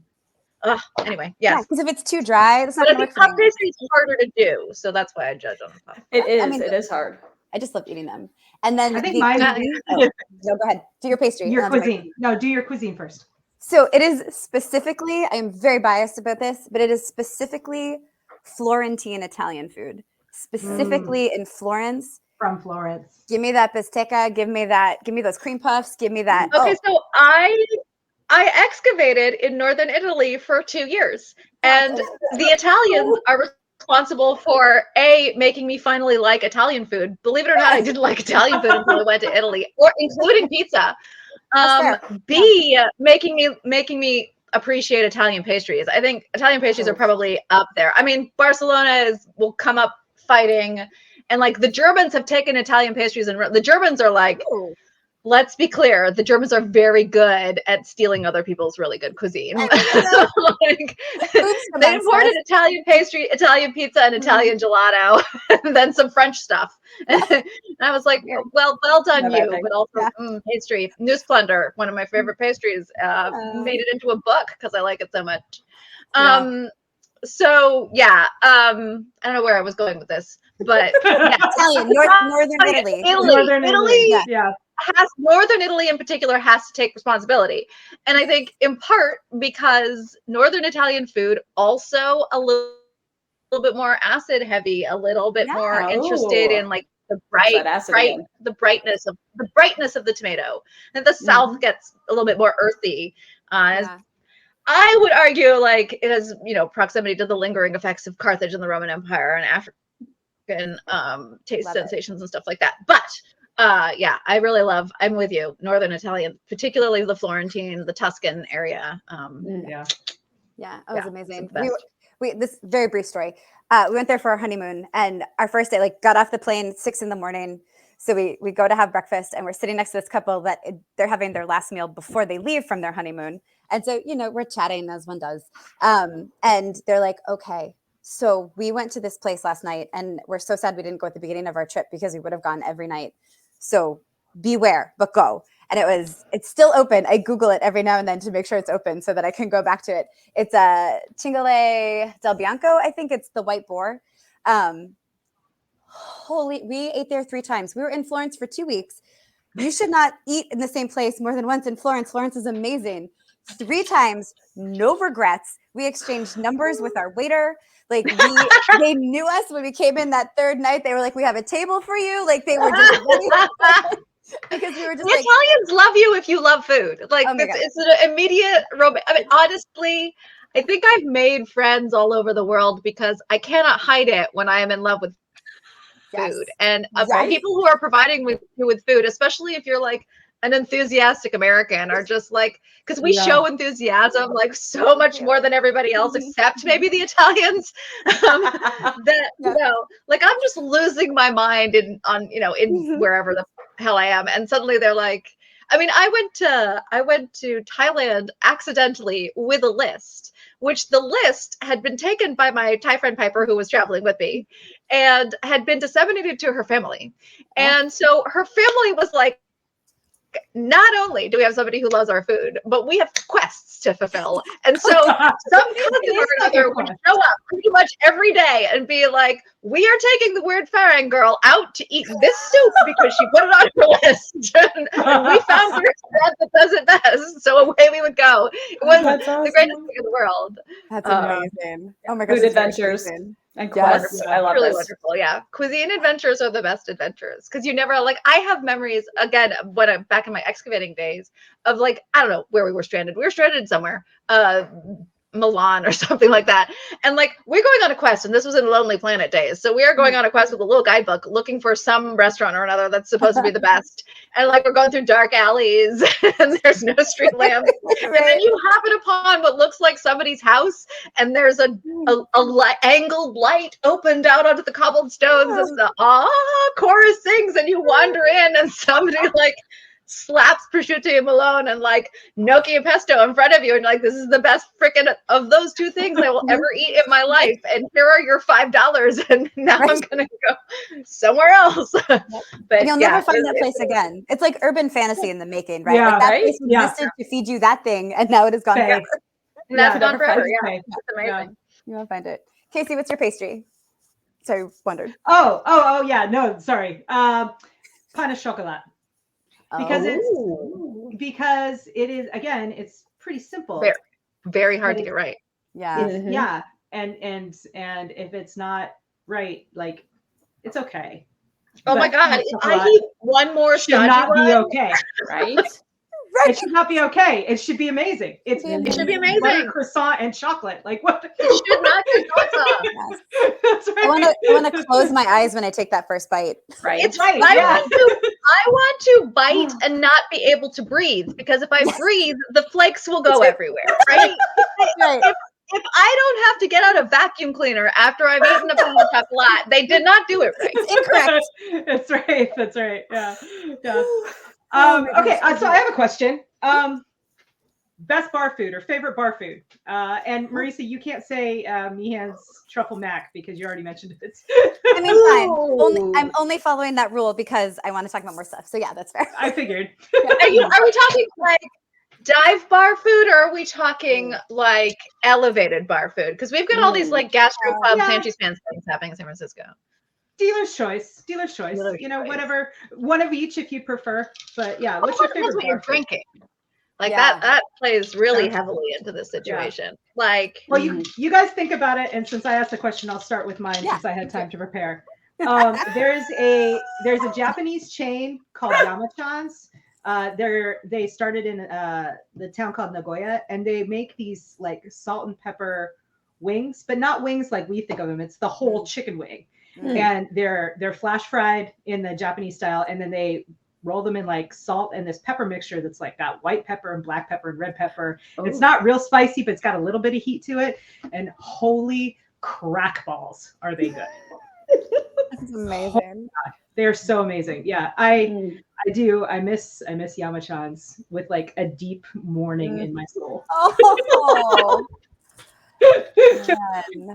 Anyway, yes.
Yeah, because if it's too dry, that's not
But I
going to
think
work for
puff
me.
pastry is harder to do, so that's why I judge on the puff.
It is hard.
I just love eating them. And then
I think
the
mine.
no, go ahead. Do your pastry.
Your
and I'll do my
cuisine. No, do your cuisine first.
So it is specifically, I am very biased about this, but it is specifically Florentine Italian food, specifically in Florence.
From Florence.
Give me that bistecca. Give me those cream puffs. Give me that.
Okay, so I excavated in northern Italy for 2 years, and the Italians are responsible for making me finally like Italian food. Believe it or not, I didn't like Italian food until I went to Italy, or including pizza. B, making me appreciate Italian pastries. I think Italian pastries are probably up there. I mean, Barcelona will come up fighting, and like the Germans have taken Italian pastries, and the Germans are like let's be clear, the Germans are very good at stealing other people's really good cuisine. Like, they imported Italian pastry, Italian pizza, and Italian gelato, and then some French stuff. And I was like, well done you, but also pastry. New Splendor, one of my favorite pastries, made it into a book because I like it so much. So yeah, I don't know where I was going with this, but
Italian, northern Italy.
Northern Italy. Yeah.
Northern Italy in particular has to take responsibility. And I think in part because Northern Italian food also a little bit more acid heavy, a little bit more interested in like the brightness of the tomato. And the South gets a little bit more earthy. I would argue like it has, proximity to the lingering effects of Carthage and the Roman Empire and African taste sensations and stuff like that. But I really love, I'm with you, Northern Italian, particularly the Florentine, the Tuscan area.
It was amazing. We this very brief story. We went there for our honeymoon, and our first day, like, got off the plane 6 a.m. So we go to have breakfast, and we're sitting next to this couple that they're having their last meal before they leave from their honeymoon. And so, we're chatting as one does. And they're like, okay, so we went to this place last night, and we're so sad we didn't go at the beginning of our trip because we would have gone every night. So beware, but go. And it's still open. I Google it every now and then to make sure it's open so that I can go back to it. It's a Cingole del Bianco. I think it's the white boar. We ate there 3 times. We were in Florence for 2 weeks. You should not eat in the same place more than once in Florence. Florence is amazing. 3 times, no regrets. We exchanged numbers with our waiter. Like, they knew us when we came in that 3rd night. They were like, we have a table for you. Like, they were just because we were just
the Italians love you if you love food. Like, it's an immediate romance. I mean, honestly, I think I've made friends all over the world because I cannot hide it when I am in love with food. And people who are providing with food, especially if you're like an enthusiastic American, are just like, because we show enthusiasm like so much more than everybody else, except maybe the Italians. Like, I'm just losing my mind in wherever the hell I am, and suddenly they're like, I mean, I went to Thailand accidentally with a list, which the list had been taken by my Thai friend Piper, who was traveling with me, and had been disseminated to her family. And so her family was like, not only do we have somebody who loves our food, but we have quests to fulfill. And so some cousin or another would show up pretty much every day and be like, we are taking the weird Farang girl out to eat this soup because she put it on her list. and we found the restaurant that does it best. So away we would go. It was the greatest thing in the world.
That's amazing. Oh my gosh.
Food adventures. And quests. I love
really
this.
Wonderful. Yeah. Cuisine adventures are the best adventures because you never, like, I have memories again when I'm back in my excavating days of, like, I don't know where we were stranded. We were stranded somewhere, Milan or something like that. And like, we're going on a quest, and this was in Lonely Planet days. So we are going on a quest with a little guidebook looking for some restaurant or another that's supposed to be the best. And like, we're going through dark alleys and there's no street lamps. And then you happen upon what looks like somebody's house, and there's a angled light opened out onto the cobblestones as the chorus sings, and you wander in, and somebody like slaps prosciutto and Malone and like gnocchi and pesto in front of you, and like, this is the best freaking of those 2 things I will ever eat in my life, and here are your $5, and now I'm gonna go somewhere else. But
and you'll never find that place again. It's like urban fantasy in the making, right? Like, that place existed to feed you that thing, and now it is gone forever.
And that's gone forever. It's amazing.
You won't find it. Kacey, what's your pastry? Sorry, wondered.
Oh yeah, no, sorry. Pain au chocolat. Because it is, again, it's pretty simple.
Very, very hard to get right.
Yeah.
And if it's not right, like, it's okay.
Oh my God! If I eat one more
should not be okay, right?
Right.
It should not be okay. It should be amazing. It
should be amazing.
Butter, croissant and chocolate. Like, what?
It should not be awesome.
That's right.
I want to close my eyes when I take that first bite.
Right.
It's right. I want to bite and not be able to breathe, because if I breathe, the flakes will go everywhere. Right. If I don't have to get out a vacuum cleaner after I've eaten a pain au chocolat, they did not do it right.
It's incorrect.
That's right. That's right. Yeah.
Oh my
Okay,
gosh,
so I have a question. Best bar food or favorite bar food? And Marisa, you can't say Meehan's truffle mac because you already mentioned it.
I mean, fine. I'm only following that rule because I want to talk about more stuff. So yeah, that's fair.
I figured.
Are we talking like dive bar food, or are we talking like elevated bar food? Because we've got all these like gastropub pantry spans things happening in San Francisco.
Dealer's choice. You know, whatever, one of each if you prefer. But yeah, what's your favorite
what
bar
you're
food?
drinking? Like that plays really
Sure.
heavily into this situation. Like,
well, you guys think about it, and since I asked the question, I'll start with mine since I had time to prepare. There's a Japanese chain called Yamachan's. They started in the town called Nagoya, and they make these like salt and pepper wings, but not wings like we think of them. It's the whole chicken wing, and they're flash fried in the Japanese style, and then they roll them in like salt and this pepper mixture that's like got white pepper and black pepper and red pepper. It's not real spicy, but it's got a little bit of heat to it. And holy crack balls, are they good?
That's amazing.
They're so amazing. Yeah, I do. I miss Yamachan's with like a deep mourning in my soul.
Oh.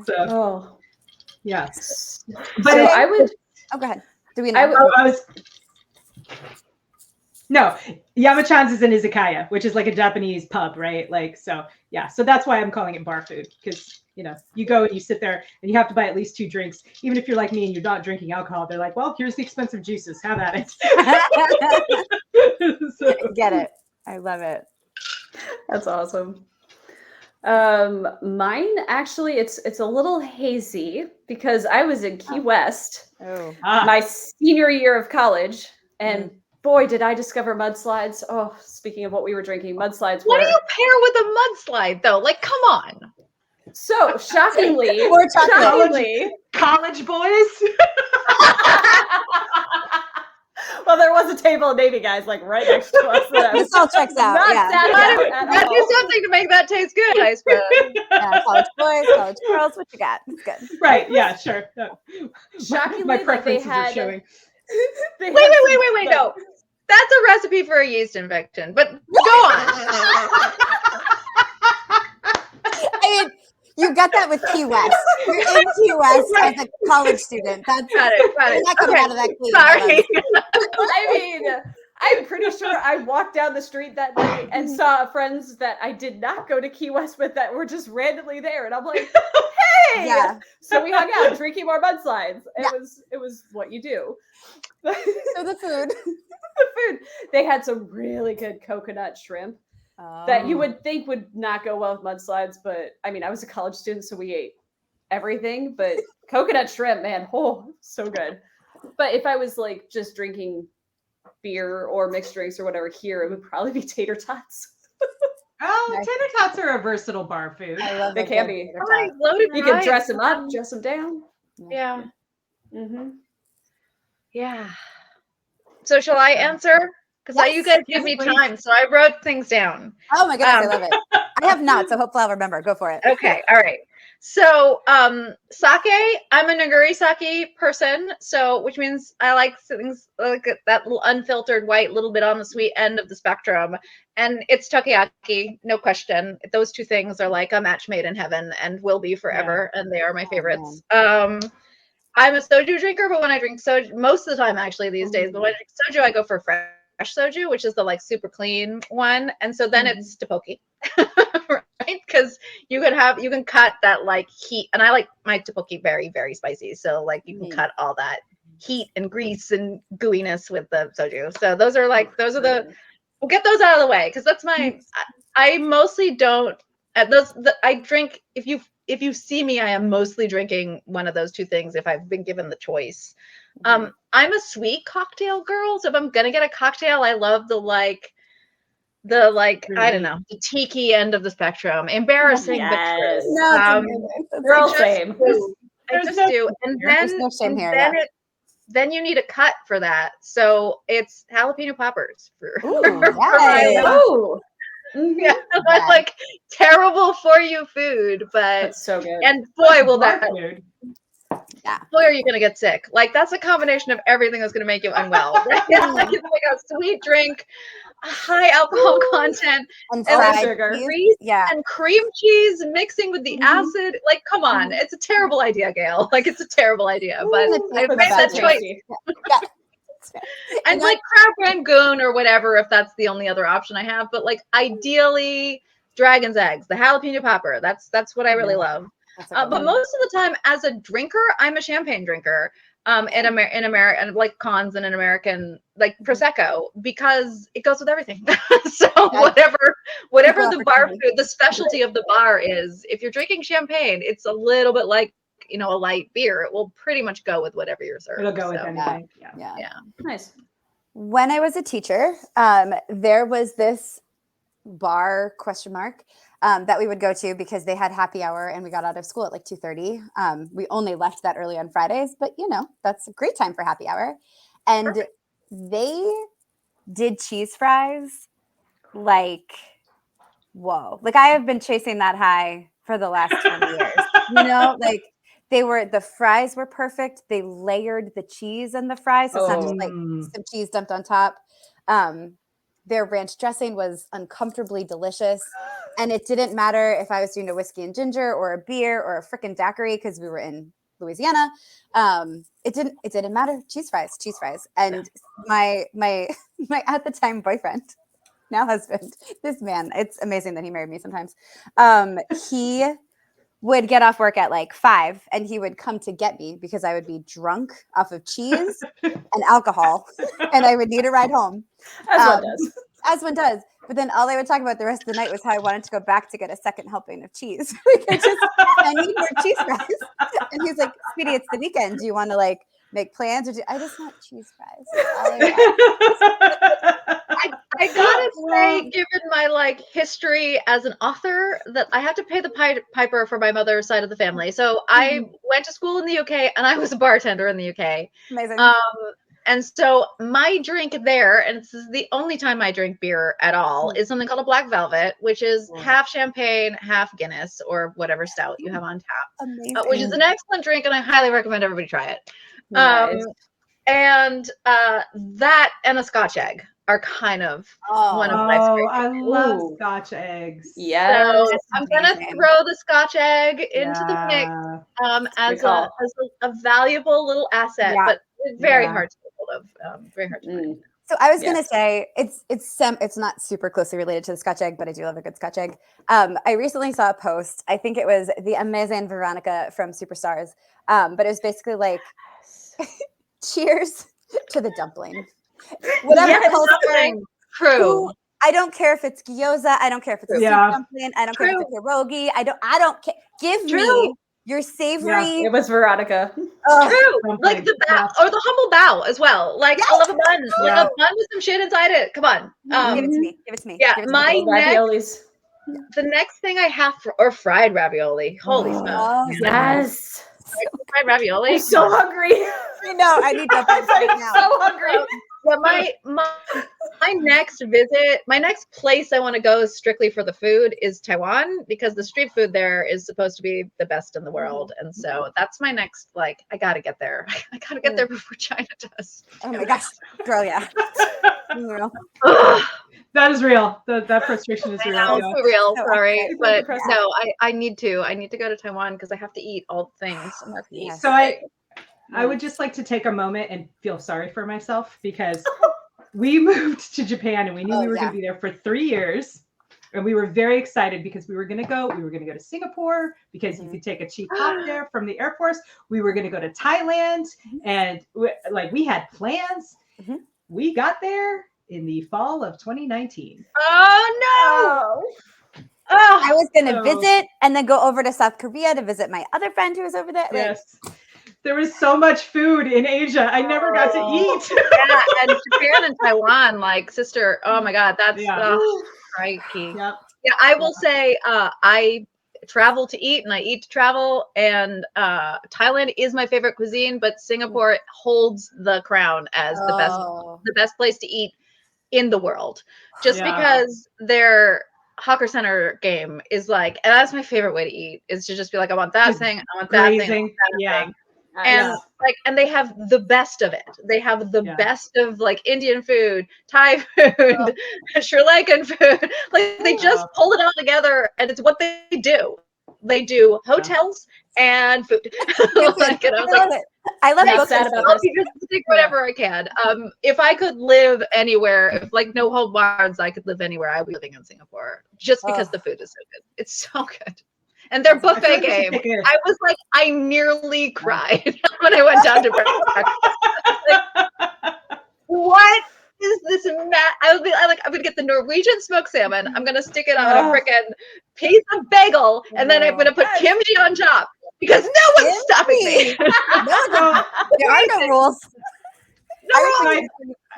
So, yeah.
But so I would.
Oh, go ahead. Do we know?
No, Yamachan's is an izakaya, which is like a Japanese pub, right? Like, so yeah. So that's why I'm calling it bar food, because you know, you go and you sit there and you have to buy at least 2 drinks. Even if you're like me and you're not drinking alcohol, they're like, well, here's the expensive juices. Have at it.
So. Get it. I love it.
That's awesome. Mine actually, it's a little hazy because I was in Key West my senior year of college, and boy, did I discover mudslides. Oh, speaking of what we were drinking, mudslides.
What do you pair with a mudslide, though? Like, come on.
So shockingly,
college boys.
Well, there was a table of Navy guys like right next to us.
This all checks out.
Gotta do something to make that taste good, I suppose.
College boys, college girls. What you got? It's good.
Right. Yeah. Sure. No.
Shockingly,
my preferences are showing.
Wait. No, that's a recipe for a yeast infection. But go on.
I mean, you got that with Key West. You're in Key West as a college student. That's
got it.
You're not coming out of that clean.
Sorry.
I mean, I'm pretty sure I walked down the street that night and saw friends that I did not go to Key West with that were just randomly there, and I'm like, hey!
Yeah.
So we hung out drinking more mudslides. It was what you do.
So the food.
They had some really good coconut shrimp that you would think would not go well with mudslides, but I mean, I was a college student, so we ate everything, but coconut shrimp, man, so good. But if I was like just drinking beer or mixed drinks or whatever here, it would probably be tater tots.
Tater tots are a versatile bar food.
I love
they can be.
You
can dress them up, dress them down.
Yeah.
Mm-hmm.
Yeah. So shall I answer? Because you guys give me time, so I wrote things down.
Oh my goodness, I love it. I have not, so hopefully I'll remember. Go for it.
Okay, all right. So sake, I'm a nigiri sake person, which means I like things like that little unfiltered white, little bit on the sweet end of the spectrum. And it's takoyaki, no question. Those two things are like a match made in heaven and will be forever, and they are my favorites. I'm a soju drinker, but when I drink soju, most of the time actually these days, but when I drink soju, I go for fresh soju, which is the like super clean one. And so then it's tteokbokki, right? Because you can cut that like heat, and I like my tteokbokki very, very spicy. So like you can cut all that heat and grease and gooiness with the soju. So we'll get those out of the way, because that's I mostly don't, I drink, if you see me, I am mostly drinking one of those two things if I've been given the choice. I'm a sweet cocktail girl, so if I'm gonna get a cocktail, I love the I don't know, the tiki end of the spectrum. Embarrassing, but true.
No,
we're all same.
I just do. And then you need a cut for that. So it's jalapeno poppers for yeah, that's like terrible for you food, but
that's so good.
And boy, will that boy, are you going to get sick. Like, that's a combination of everything that's going to make you unwell, right? It's like a sweet drink, high alcohol content,
And
Oh,
fried
sugar.
cheese.
grease
Yeah.
and cream cheese mixing with the acid. Like, come on. It's a terrible idea, Gail. Like, it's a terrible idea, but I
For the
made that
bad
choice.
tasty.
Yeah.
And like crab rangoon or whatever, if that's the only other option I have. But like, ideally, dragon's eggs, the jalapeno popper. That's what I really love. But most of the time, as a drinker, I'm a champagne drinker. In America, and like cons and an American like prosecco, because it goes with everything. So whatever the bar food, the specialty of the bar is, if you're drinking champagne, it's a little bit like, you know, a light beer. It will pretty much go with whatever you're serving.
It'll go with anything.
Yeah.
Nice.
When I was a teacher, there was this bar ? That we would go to because they had happy hour and we got out of school at like 2:30. We only left that early on Fridays, but you know, that's a great time for happy hour. And they did cheese fries like, whoa. Like, I have been chasing that high for the last 20 years. You know, like the fries were perfect. They layered the cheese in the fries. So it's not just like some cheese dumped on top. Their ranch dressing was uncomfortably delicious. And it didn't matter if I was doing a whiskey and ginger or a beer or a frickin' daiquiri, because we were in Louisiana. It didn't matter. Cheese fries. And my at the time boyfriend, now husband, this man, it's amazing that he married me sometimes. He would get off work at like 5 and he would come to get me because I would be drunk off of cheese and alcohol and I would need a ride home. As one does. But then all I would talk about the rest of the night was how I wanted to go back to get a second helping of cheese. I need more cheese fries. And he's like, sweetie, it's the weekend. Do you want to like make plans? I just want cheese fries. That's all I want.
I gotta say, given my like history as an author, that I had to pay the piper for my mother's side of the family. So I went to school in the UK and I was a bartender in the UK.
Amazing.
And so my drink there, and this is the only time I drink beer at all, is something called a black velvet, which is half champagne, half Guinness, or whatever stout you have on tap, which is an excellent drink, and I highly recommend everybody try it. And that and a Scotch egg are kind kind of one of my favorite.
I love Scotch eggs.
Yeah.
So I'm gonna throw the Scotch egg into the mix as a valuable little asset, but it's very hard to get hold of. Very hard to find.
So I was gonna say it's not super closely related to the Scotch egg, but I do love a good Scotch egg. I recently saw a post. I think it was the amazing Veronica from Superstars, but it was basically like, cheers to the dumpling. Whatever culture.
True.
I don't care if it's gyoza. I don't care if it's a soup dumpling. I don't care if it's a pierogi. I don't care. Give me your savory.
It was Veronica.
True. Like the bow or the humble bow as well. Like I love a bun. Like a bun with some shit inside it. Come on.
Give it to me. Give it to me.
Yeah.
Give it to
My
me.
next, the next thing I have or fried ravioli. Holy smokes.
Yes.
Fried ravioli.
I'm so hungry.
I know. I need dumplings right now.
So hungry.
Yeah, my next visit, my next place I want to go strictly for the food is Taiwan, because the street food there is supposed to be the best in the world. And so that's my next, like, I got to get there. I got to get there before China does.
Oh my gosh. Girl, yeah.
That is real. That frustration is real.
It's real. Sorry. But no, I need to go to Taiwan because I have to eat all the things.
So I would just like to take a moment and feel sorry for myself, because we moved to Japan and we knew we were going to be there for 3 years. And we were very excited because we were going to go to Singapore because you could take a cheap hop there from the Air Force. We were going to go to Thailand and we had plans. We got there in the fall of 2019.
Oh no.
I was going to visit and then go over to South Korea to visit my other friend who was over there.
Yes. There was so much food in Asia. I never got to eat.
Yeah, and Japan and Taiwan, like, sister, oh my God, that's crikey.
Yep.
Yeah, I will say I travel to eat and I eat to travel, and Thailand is my favorite cuisine, but Singapore holds the crown as the best place to eat in the world. Just because their hawker center game is like, and that's my favorite way to eat, is to just be like, I want that thing, I want that thing, I want that thing. And and they have the best of it. They have the best of like Indian food, Thai food, Sri Lankan food. Like they just pull it all together, and it's what they do. They do hotels and food. Like, and I was like,
I love
yes,
sad about
I'll
this.
be just take whatever I can. If I could live anywhere, if like no hold barns, I could live anywhere. I would be living in Singapore just because the food is so good. It's so good. And their buffet game, I was like, I nearly cried when I went down to breakfast. Like, what is this? I would be like, I'm gonna get the Norwegian smoked salmon. I'm gonna stick it on a frickin' piece of bagel, and then I'm gonna put kimchi on top because no one's stopping me.
There are no rules.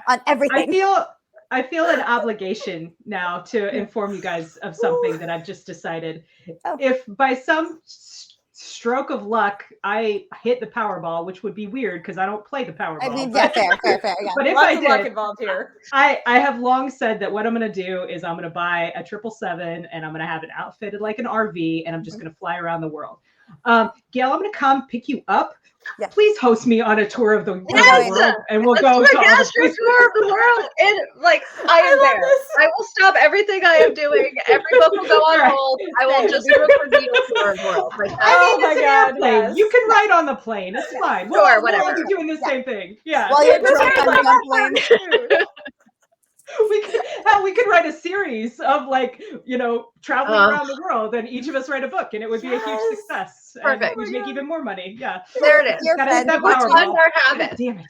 On everything.
I feel an obligation now to inform you guys of something that I've just decided. If by some stroke of luck I hit the Powerball, which would be weird because I don't play the Powerball.
I mean, fair. Yeah.
But if
Lots
I
of
did,
luck involved here.
I have long said that what I'm going to do is I'm going to buy a 777 and I'm going to have it outfitted like an RV and I'm just going to fly around the world. Gail, I'm going to come pick you up. Yeah. Please host me on a tour of the world, and we'll go to all the places.
Tour of the world. And like I am there. I will stop everything I am doing. Every book will go on hold. I will just record the tour of the world. Like,
my God! Yes.
You can ride on the plane. It's fine.
Sure, whatever.
We'll be doing the same thing. Yeah.
While you're drunk on dumplings.
We could write a series of like, traveling around the world, and each of us write a book, and it would be a huge success.
Perfect.
We'd make even more money. Yeah.
There it is. What's on our habit?
Damn it.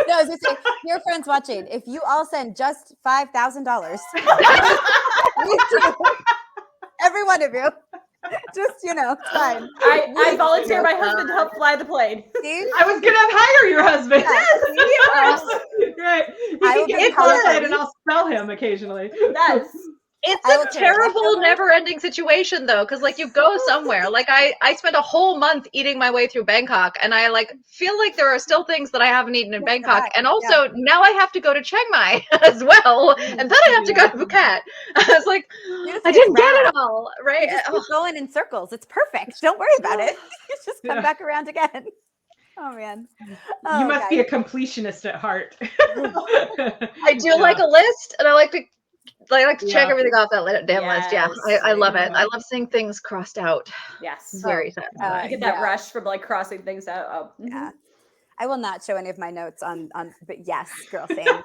No, I was just saying, your friends watching, if you all send just $5,000, every one of you, just it's fine.
I volunteer my husband to help fly the plane.
See?
I was gonna hire your husband.
Yes.
Right. He can get qualified, and I'll sell him occasionally.
Yes.
It's a terrible, never-ending situation, though, because like you go somewhere. Like I spent a whole month eating my way through Bangkok, and I like feel like there are still things that I haven't eaten in Bangkok, and also now I have to go to Chiang Mai as well, and then I have to go to Phuket. I was like, I didn't get it all right.
You just keep going in circles. It's perfect. Don't worry about it. You just come back around again. Oh man,
you must be a completionist at heart.
I do like a list, and I like to check everything off that damn list. Yeah, I love it. I love seeing things crossed out.
Yes,
very satisfying.
I get that rush from like crossing things out. Oh,
yeah. I will not show any of my notes on but yes, girl, same.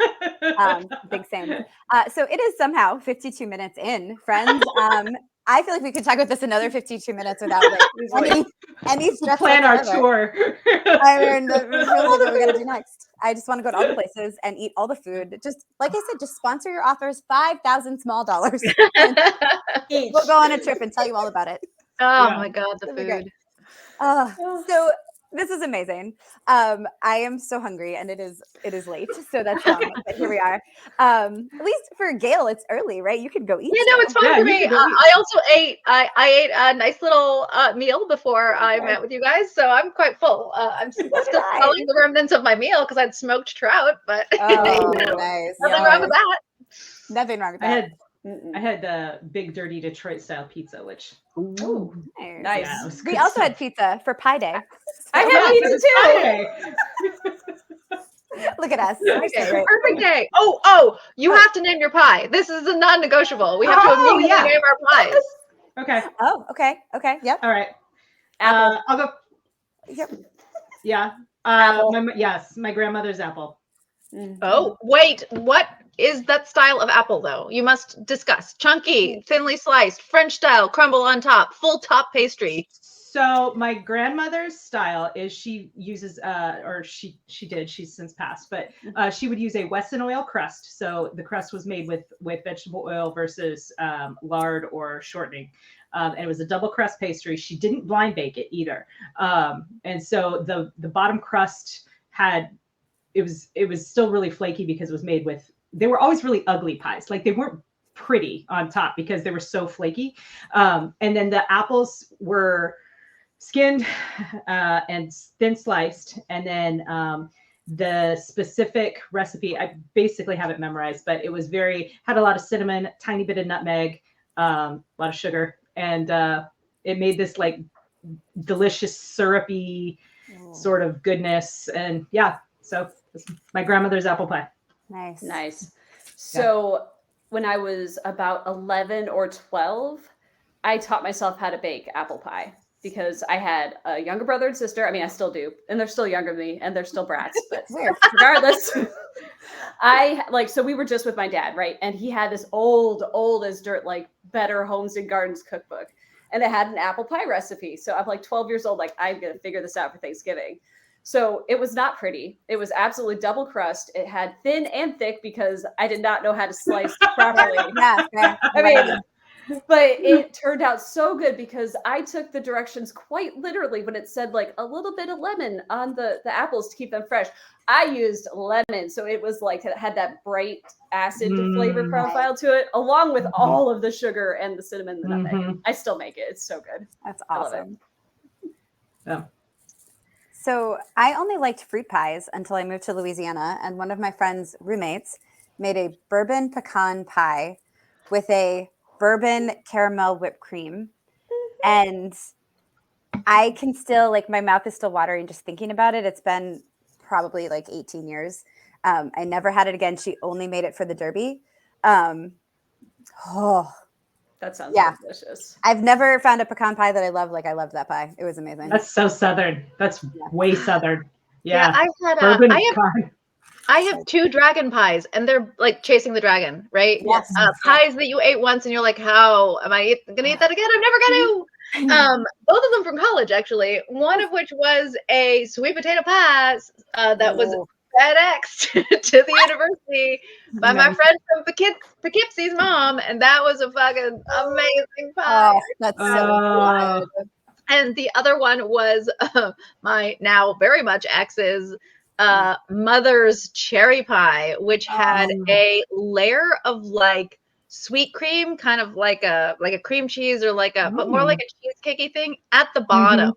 Big same. So it is somehow 52 minutes in, friends. I feel like we could talk about this another 52 minutes without like any stress.
Plan our tour.
I mean, what we're gonna do next. I just want to go to all the places and eat all the food. Just like I said, just sponsor your authors $5,000 small dollars. We'll go on a trip and tell you all about it.
Oh my God, the food.
So this is amazing. I am so hungry, and it is late, so that's but here we are. At least for Gail, it's early, right? You can go eat.
Yeah, no, it's fine for me. I also ate. I ate a nice little meal before I met with you guys, so I'm quite full. I'm still smelling the remnants of my meal because I'd smoked trout, but
nice.
Nothing wrong with that.
Nothing wrong with that.
I had the big dirty Detroit style pizza, which
nice.
Yeah,
we also had pizza for Pie Day.
I had pizza
too. Look at us.
Okay, perfect day. Oh, you have to name your pie. This is a non-negotiable. We have to immediately name our pies.
Okay.
Oh, okay. Yep.
All right.
Apple.
I'll go.
Yep.
Yeah. My grandmother's apple.
Oh, wait. What is that style of apple, though? You must discuss. Chunky, thinly sliced, French style, crumble on top, full top pastry.
So my grandmother's style is she uses, or she did, she's since passed, but she would use a Wesson oil crust. So the crust was made with vegetable oil versus lard or shortening. And it was a double crust pastry. She didn't blind bake it either. And so the bottom crust it was still really flaky because it was made with, they were always really ugly pies. Like they weren't pretty on top because they were so flaky. And then the apples were skinned and thin sliced. And then the specific recipe, I basically have it memorized, but it was had a lot of cinnamon, tiny bit of nutmeg, a lot of sugar. And it made this like delicious syrupy sort of goodness. And yeah, so it's my grandmother's apple pie.
Nice. So when I was about 11 or 12, I taught myself how to bake apple pie because I had a younger brother and sister. I mean, I still do, and they're still younger than me, and they're still brats. But regardless, so we were just with my dad, right? And he had this old as dirt, like Better Homes and Gardens cookbook, and it had an apple pie recipe. So I'm like 12 years old, like I'm gonna figure this out for Thanksgiving. So it was not pretty. It was absolutely double crust. It had thin and thick because I did not know how to slice properly. I mean, but it turned out so good because I took the directions quite literally when it said like a little bit of lemon on the apples to keep them fresh. I used lemon. So it was like, it had that bright acid flavor profile to it, along with all of the sugar and the cinnamon and the nutmeg. I still make it. It's so good.
That's awesome.
Yeah.
So I only liked fruit pies until I moved to Louisiana, and one of my friend's roommates made a bourbon pecan pie with a bourbon caramel whipped cream. And I can still, like, my mouth is still watering just thinking about it. It's been probably like 18 years. I never had it again. She only made it for the Derby.
That sounds delicious.
I've never found a pecan pie that I love like I loved that pie. It was amazing.
That's so Southern. That's way Southern. Yeah.
I have 2 dragon pies, and they're like chasing the dragon, right?
Yes.
Pies that you ate once, and you're like, how am I going to eat that again? I'm never going to. Both of them from college, actually. One of which was a sweet potato pie that was FedExed to the university by my friend from Poughkeepsie's mom, and that was a fucking amazing pie.
Oh, that's so good.
And the other one was my now very much ex's mother's cherry pie, which had a layer of like sweet cream, kind of like a cream cheese or but more like a cheesecakey thing at the bottom.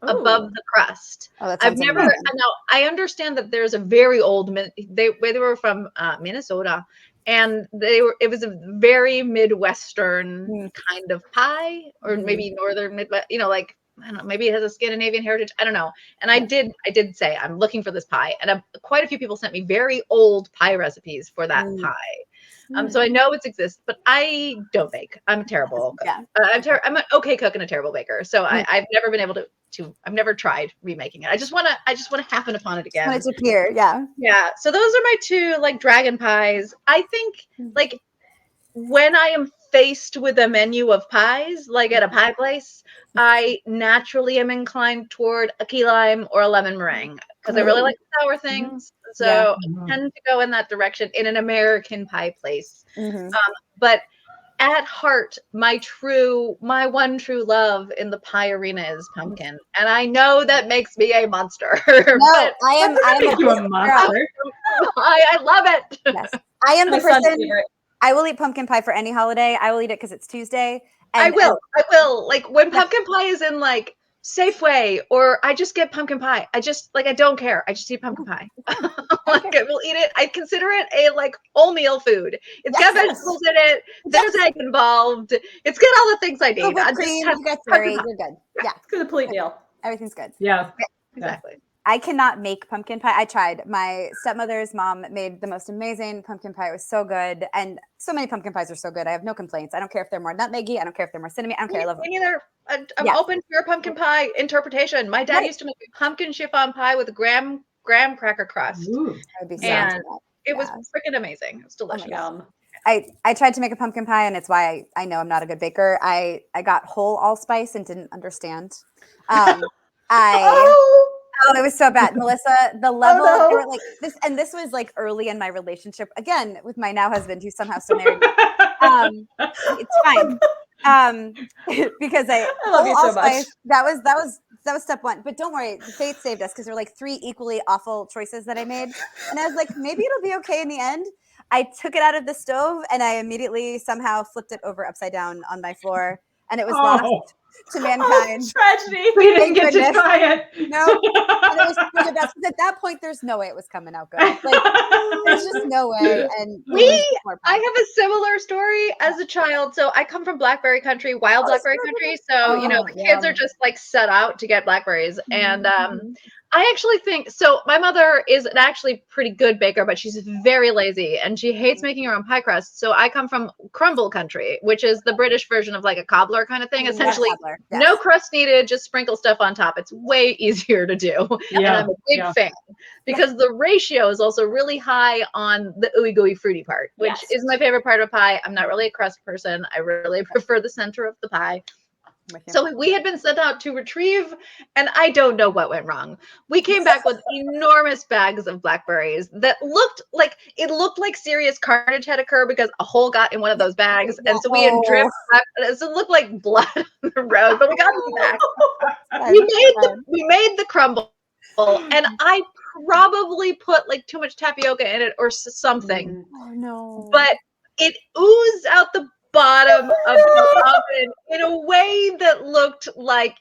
Above the crust. I've never. Now I understand that there's a very old. They were from Minnesota, and it was a very Midwestern kind of pie, or maybe northern Midwest. You know, like I don't know. Maybe it has a Scandinavian heritage. I don't know. And I did say I'm looking for this pie, and quite a few people sent me very old pie recipes for that pie. So I know it exists, but I don't bake. I'm terrible. I'm an okay cook and a terrible baker. So I've never been able to. I've never tried remaking it. I just want to happen upon it again.
It's appear, yeah.
So those are my 2 like dragon pies. I think like when I am faced with a menu of pies, like at a pie place, I naturally am inclined toward a key lime or a lemon meringue because I really like sour things. So I tend to go in that direction in an American pie place. But at heart, my one true love in the pie arena is pumpkin, and I know that makes me a monster.
No, I am a monster.
I love it.
Yes, I am the person. I will eat pumpkin pie for any holiday. I will eat it because it's Tuesday.
I will. Like when pumpkin pie is in like Safeway, or I just get pumpkin pie. I don't care. I just eat pumpkin pie. Like I will eat it. I consider it a like whole meal food. It's got vegetables in it. There's egg involved. It's got all the things I need. I
cream, you got dairy. You're good. Yeah,
it's a complete meal.
Everything's good.
Yeah,
exactly.
I cannot make pumpkin pie. I tried. My stepmother's mom made the most amazing pumpkin pie. It was so good. And so many pumpkin pies are so good. I have no complaints. I don't care if they're more nutmeggy. I don't care if they're more cinnamon. I don't care. I love them.
Me neither. I'm open to your pumpkin pie interpretation. My dad used to make a pumpkin chiffon pie with a graham cracker crust. And it was freaking amazing. It was delicious.
I tried to make a pumpkin pie, and it's why I know I'm not a good baker. I got whole allspice and didn't understand. Oh, it was so bad, Melissa. The level they were like this, and this was like early in my relationship. Again, with my now husband, who's somehow still married. It's fine, because I
love you so much.
That was step 1. But don't worry, fate saved us because there were like 3 equally awful choices that I made, and I was like, maybe it'll be okay in the end. I took it out of the stove, and I immediately somehow flipped it over upside down on my floor, and it was lost to mankind.
Tragedy.
We didn't
Thank
get to
goodness.
try it.
No, and it was for the best. 'Cause at that point, there's no way it was coming out good. Like, there's just no way. And it was more
I
pie.
have a similar story as a child. So I come from blackberry country, wild blackberry country. So, you know, the kids are just like set out to get blackberries. And I actually think so. My mother is an actually pretty good baker, but she's very lazy and she hates making her own pie crust. So I come from crumble country, which is the British version of like a cobbler kind of thing. Essentially,
Cobbler, yes.
no crust needed, just sprinkle stuff on top. It's way easier to do. And I'm a big fan because the ratio is also really high on the ooey gooey fruity part, which is my favorite part of pie. I'm not really a crust person. I really prefer the center of the pie. So we had been sent out to retrieve, and I don't know what went wrong. We came back with enormous bags of blackberries that looked like serious carnage had occurred because a hole got in one of those bags, and so we had dripped. So it looked like blood on the road, but we got them back. We made the crumble, and I probably put like too much tapioca in it or something.
Oh no!
But it oozed out the bottom of the oven in a way that looked like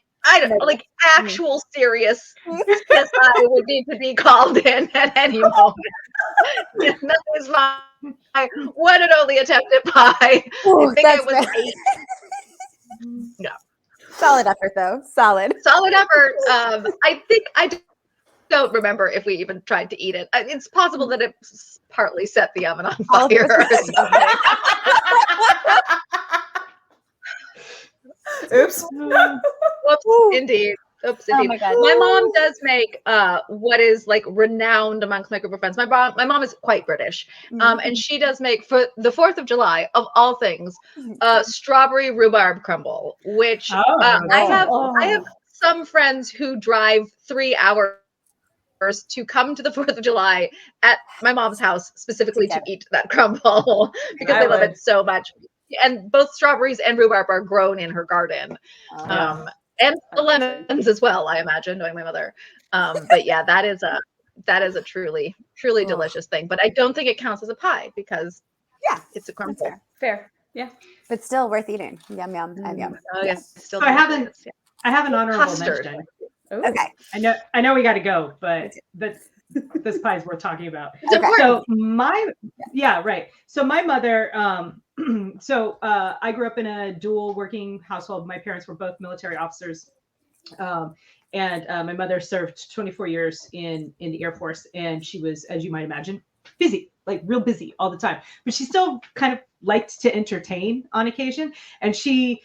like actual serious CSI would need to be called in at any moment. That was my one and only attempt at pie.
Ooh,
I think I was 8. No.
Solid effort, though. Solid
effort. I think I don't remember if we even tried to eat it. It's possible that it partly set the oven on fire or something.
Oops.
Whoops, indeed. Oops, indeed.
Oh my God.
My mom does make what is like renowned amongst my group of friends. My mom is quite British. And she does make for the 4th of July, of all things, strawberry rhubarb crumble, which I have some friends who drive 3 hours to come to the 4th of July at my mom's house specifically to eat that crumble because they love it so much. And both strawberries and rhubarb are grown in her garden. And the lemons as well, I imagine, knowing my mother. But yeah, that is a truly delicious thing. But I don't think it counts as a pie because it's a crumble.
Fair. Yeah.
But still worth eating. Yum yum. Yum.
Oh, yeah. Still
So I have an honorable
Custard.
mention.
Ooh.
Okay.
I know we got to go, but this pie is worth talking about.
Okay.
So So my mother, I grew up in a dual working household. My parents were both military officers. And my mother served 24 years in the Air Force, and she was, as you might imagine, busy, like real busy all the time. But she still kind of liked to entertain on occasion, and she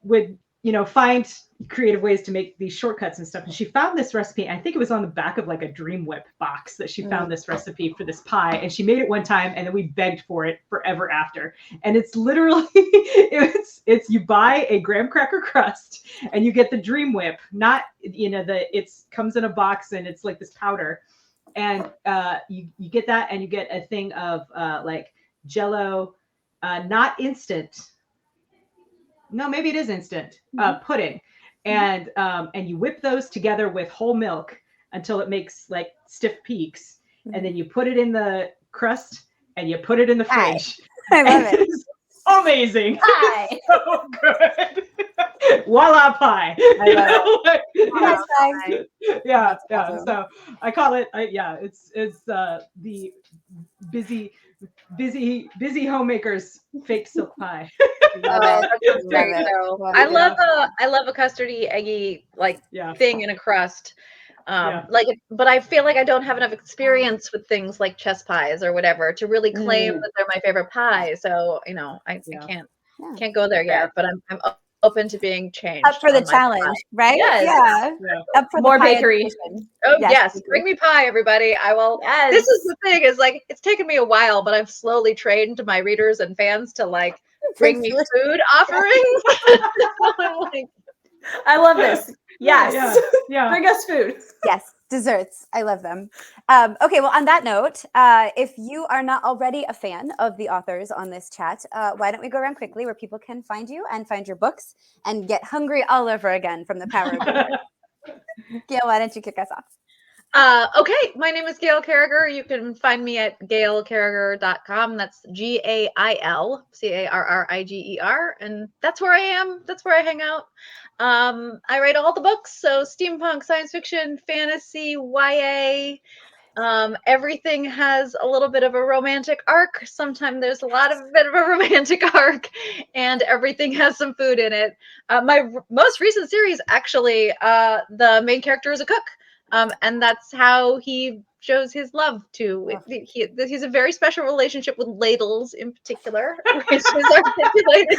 would, find creative ways to make these shortcuts and stuff. And she found this recipe. I think it was on the back of like a Dream Whip box that she found this recipe for this pie. And she made it one time, and then we begged for it forever after. And it's literally, it's you buy a graham cracker crust and you get the Dream Whip, not, it comes in a box and it's like this powder. And you get that, and you get a thing of like Jell-O, not instant. No, maybe it is instant pudding. And you whip those together with whole milk until it makes like stiff peaks. And then you put it in the crust and you put it in the fridge.
I love it.
It's amazing.
Pie.
So good. Voila pie.
I love
it. Yeah.
awesome.
So I call it, it's the busy homemakers fake silk pie.
I love a custardy, eggy thing in a crust. But I feel like I don't have enough experience with things like chess pies or whatever to really claim that they're my favorite pie. So I can't go there yet. But I'm open to being changed.
Up for the challenge, right?
Yes.
Yeah. Up for
more
the pie
bakery.
education.
Oh yes, bring me pie, everybody. I will.
Yes.
This is the thing, is like it's taken me a while, but I've slowly trained my readers and fans to like bring me food offerings. I'm like,
I love this. Yes.
Yeah.
Bring us food.
Yes, desserts. I love them. Okay, well, on that note, if you are not already a fan of the authors on this chat, why don't we go around quickly where people can find you and find your books and get hungry all over again from the power of the word. Gail, why don't you kick us off?
Okay, my name is Gail Carriger. You can find me at gailcarriger.com. That's GailCarriger, and that's where I am. That's where I hang out. I write all the books, so steampunk, science fiction, fantasy, YA. Everything has a little bit of a romantic arc. Sometimes there's a lot of bit of a romantic arc, and everything has some food in it. My most recent series, actually, the main character is a cook. And that's how he shows his love to. He's a very special relationship with ladles in particular, which is articulated.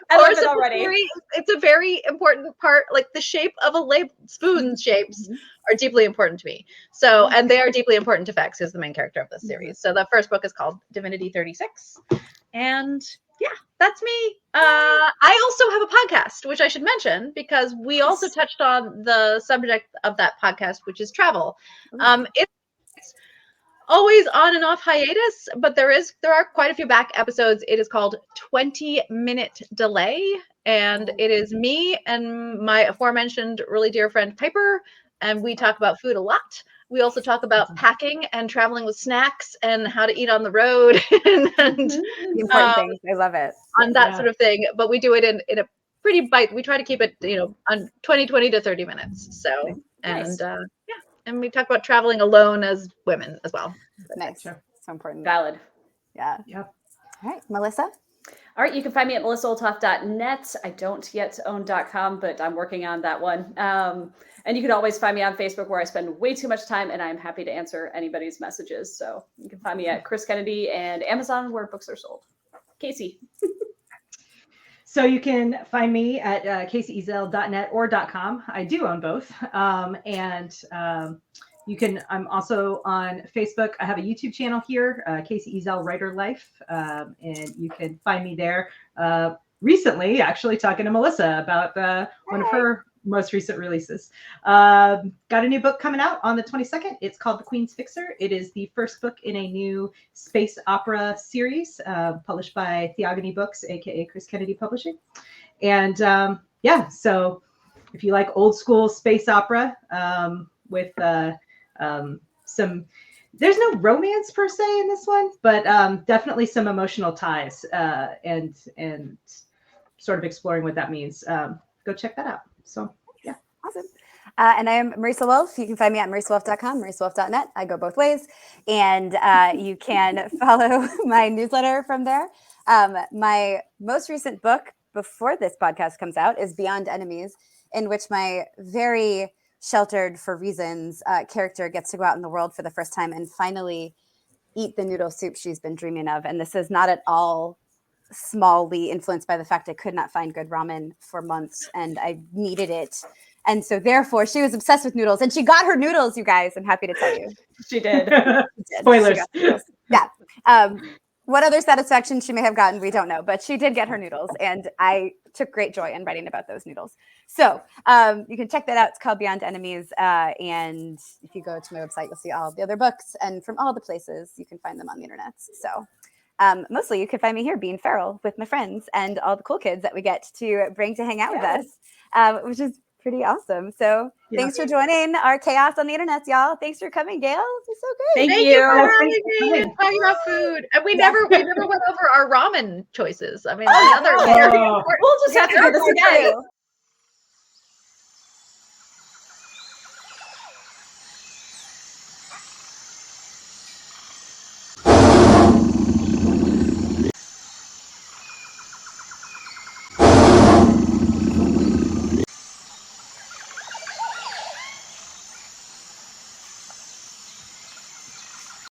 I love it already.
It's a very important part. Like the shape of a spoon shapes are deeply important to me. So, and they are deeply important to Fex, who's the main character of this series. So the first book is called Divinity 36, and yeah, that's me. I also have a podcast, which I should mention because we also touched on the subject of that podcast, which is travel. It's always on and off hiatus, but there are quite a few back episodes. It is called 20-Minute Delay, and it is me and my aforementioned really dear friend Piper, and we talk about food a lot. We also talk about packing and traveling with snacks and how to eat on the road and
important things. I love it.
On that sort of thing. But we do it in a pretty we try to keep it, on 20 to 30 minutes. So, and and we talk about traveling alone as women as well.
Nice. So important.
Valid.
Yeah.
Yep.
All right, Melissa.
All right, you can find me at melissaolthoff.net. I don't yet own .com, but I'm working on that one. And you can always find me on Facebook, where I spend way too much time, and I'm happy to answer anybody's messages. So you can find me at Chris Kennedy and Amazon, where books are sold. Kacey.
So you can find me at kaceyezell.net or .com. I do own both. I'm also on Facebook. I have a YouTube channel here, Kacey Ezell Writer Life, and you can find me there. Recently, actually talking to Melissa about one of her most recent releases. Got a new book coming out on the 22nd. It's called The Queen's Fixer. It is the first book in a new space opera series published by Theogony Books, aka Chris Kennedy Publishing. And so if you like old school space opera with some, there's no romance per se in this one, but definitely some emotional ties and sort of exploring what that means. Go check that out. So, yeah.
Awesome. And I am Marisa Wolf. You can find me at marisawolf.com, marisawolf.net. I go both ways. And you can follow my newsletter from there. My most recent book before this podcast comes out is Beyond Enemies, in which my very sheltered for reasons character gets to go out in the world for the first time and finally eat the noodle soup she's been dreaming of. And this is not at all smallly influenced by the fact I could not find good ramen for months and I needed it. And so therefore she was obsessed with noodles, and she got her noodles, you guys. I'm happy to tell you.
She did.
Spoilers.
Yeah. What other satisfaction she may have gotten, we don't know, but she did get her noodles, and I took great joy in writing about those noodles. So you can check that out. It's called Beyond Enemies. And if you go to my website, you'll see all of the other books, and from all the places you can find them on the internet. So mostly you can find me here being feral with my friends and all the cool kids that we get to bring to hang out with us, which is pretty awesome. So thanks for joining our chaos on the internet, y'all. Thanks for coming, Gail. This is so great.
Thank you
for having me and talking about food. And we never went over our ramen choices. I mean, another very important.
We'll just have to do this again.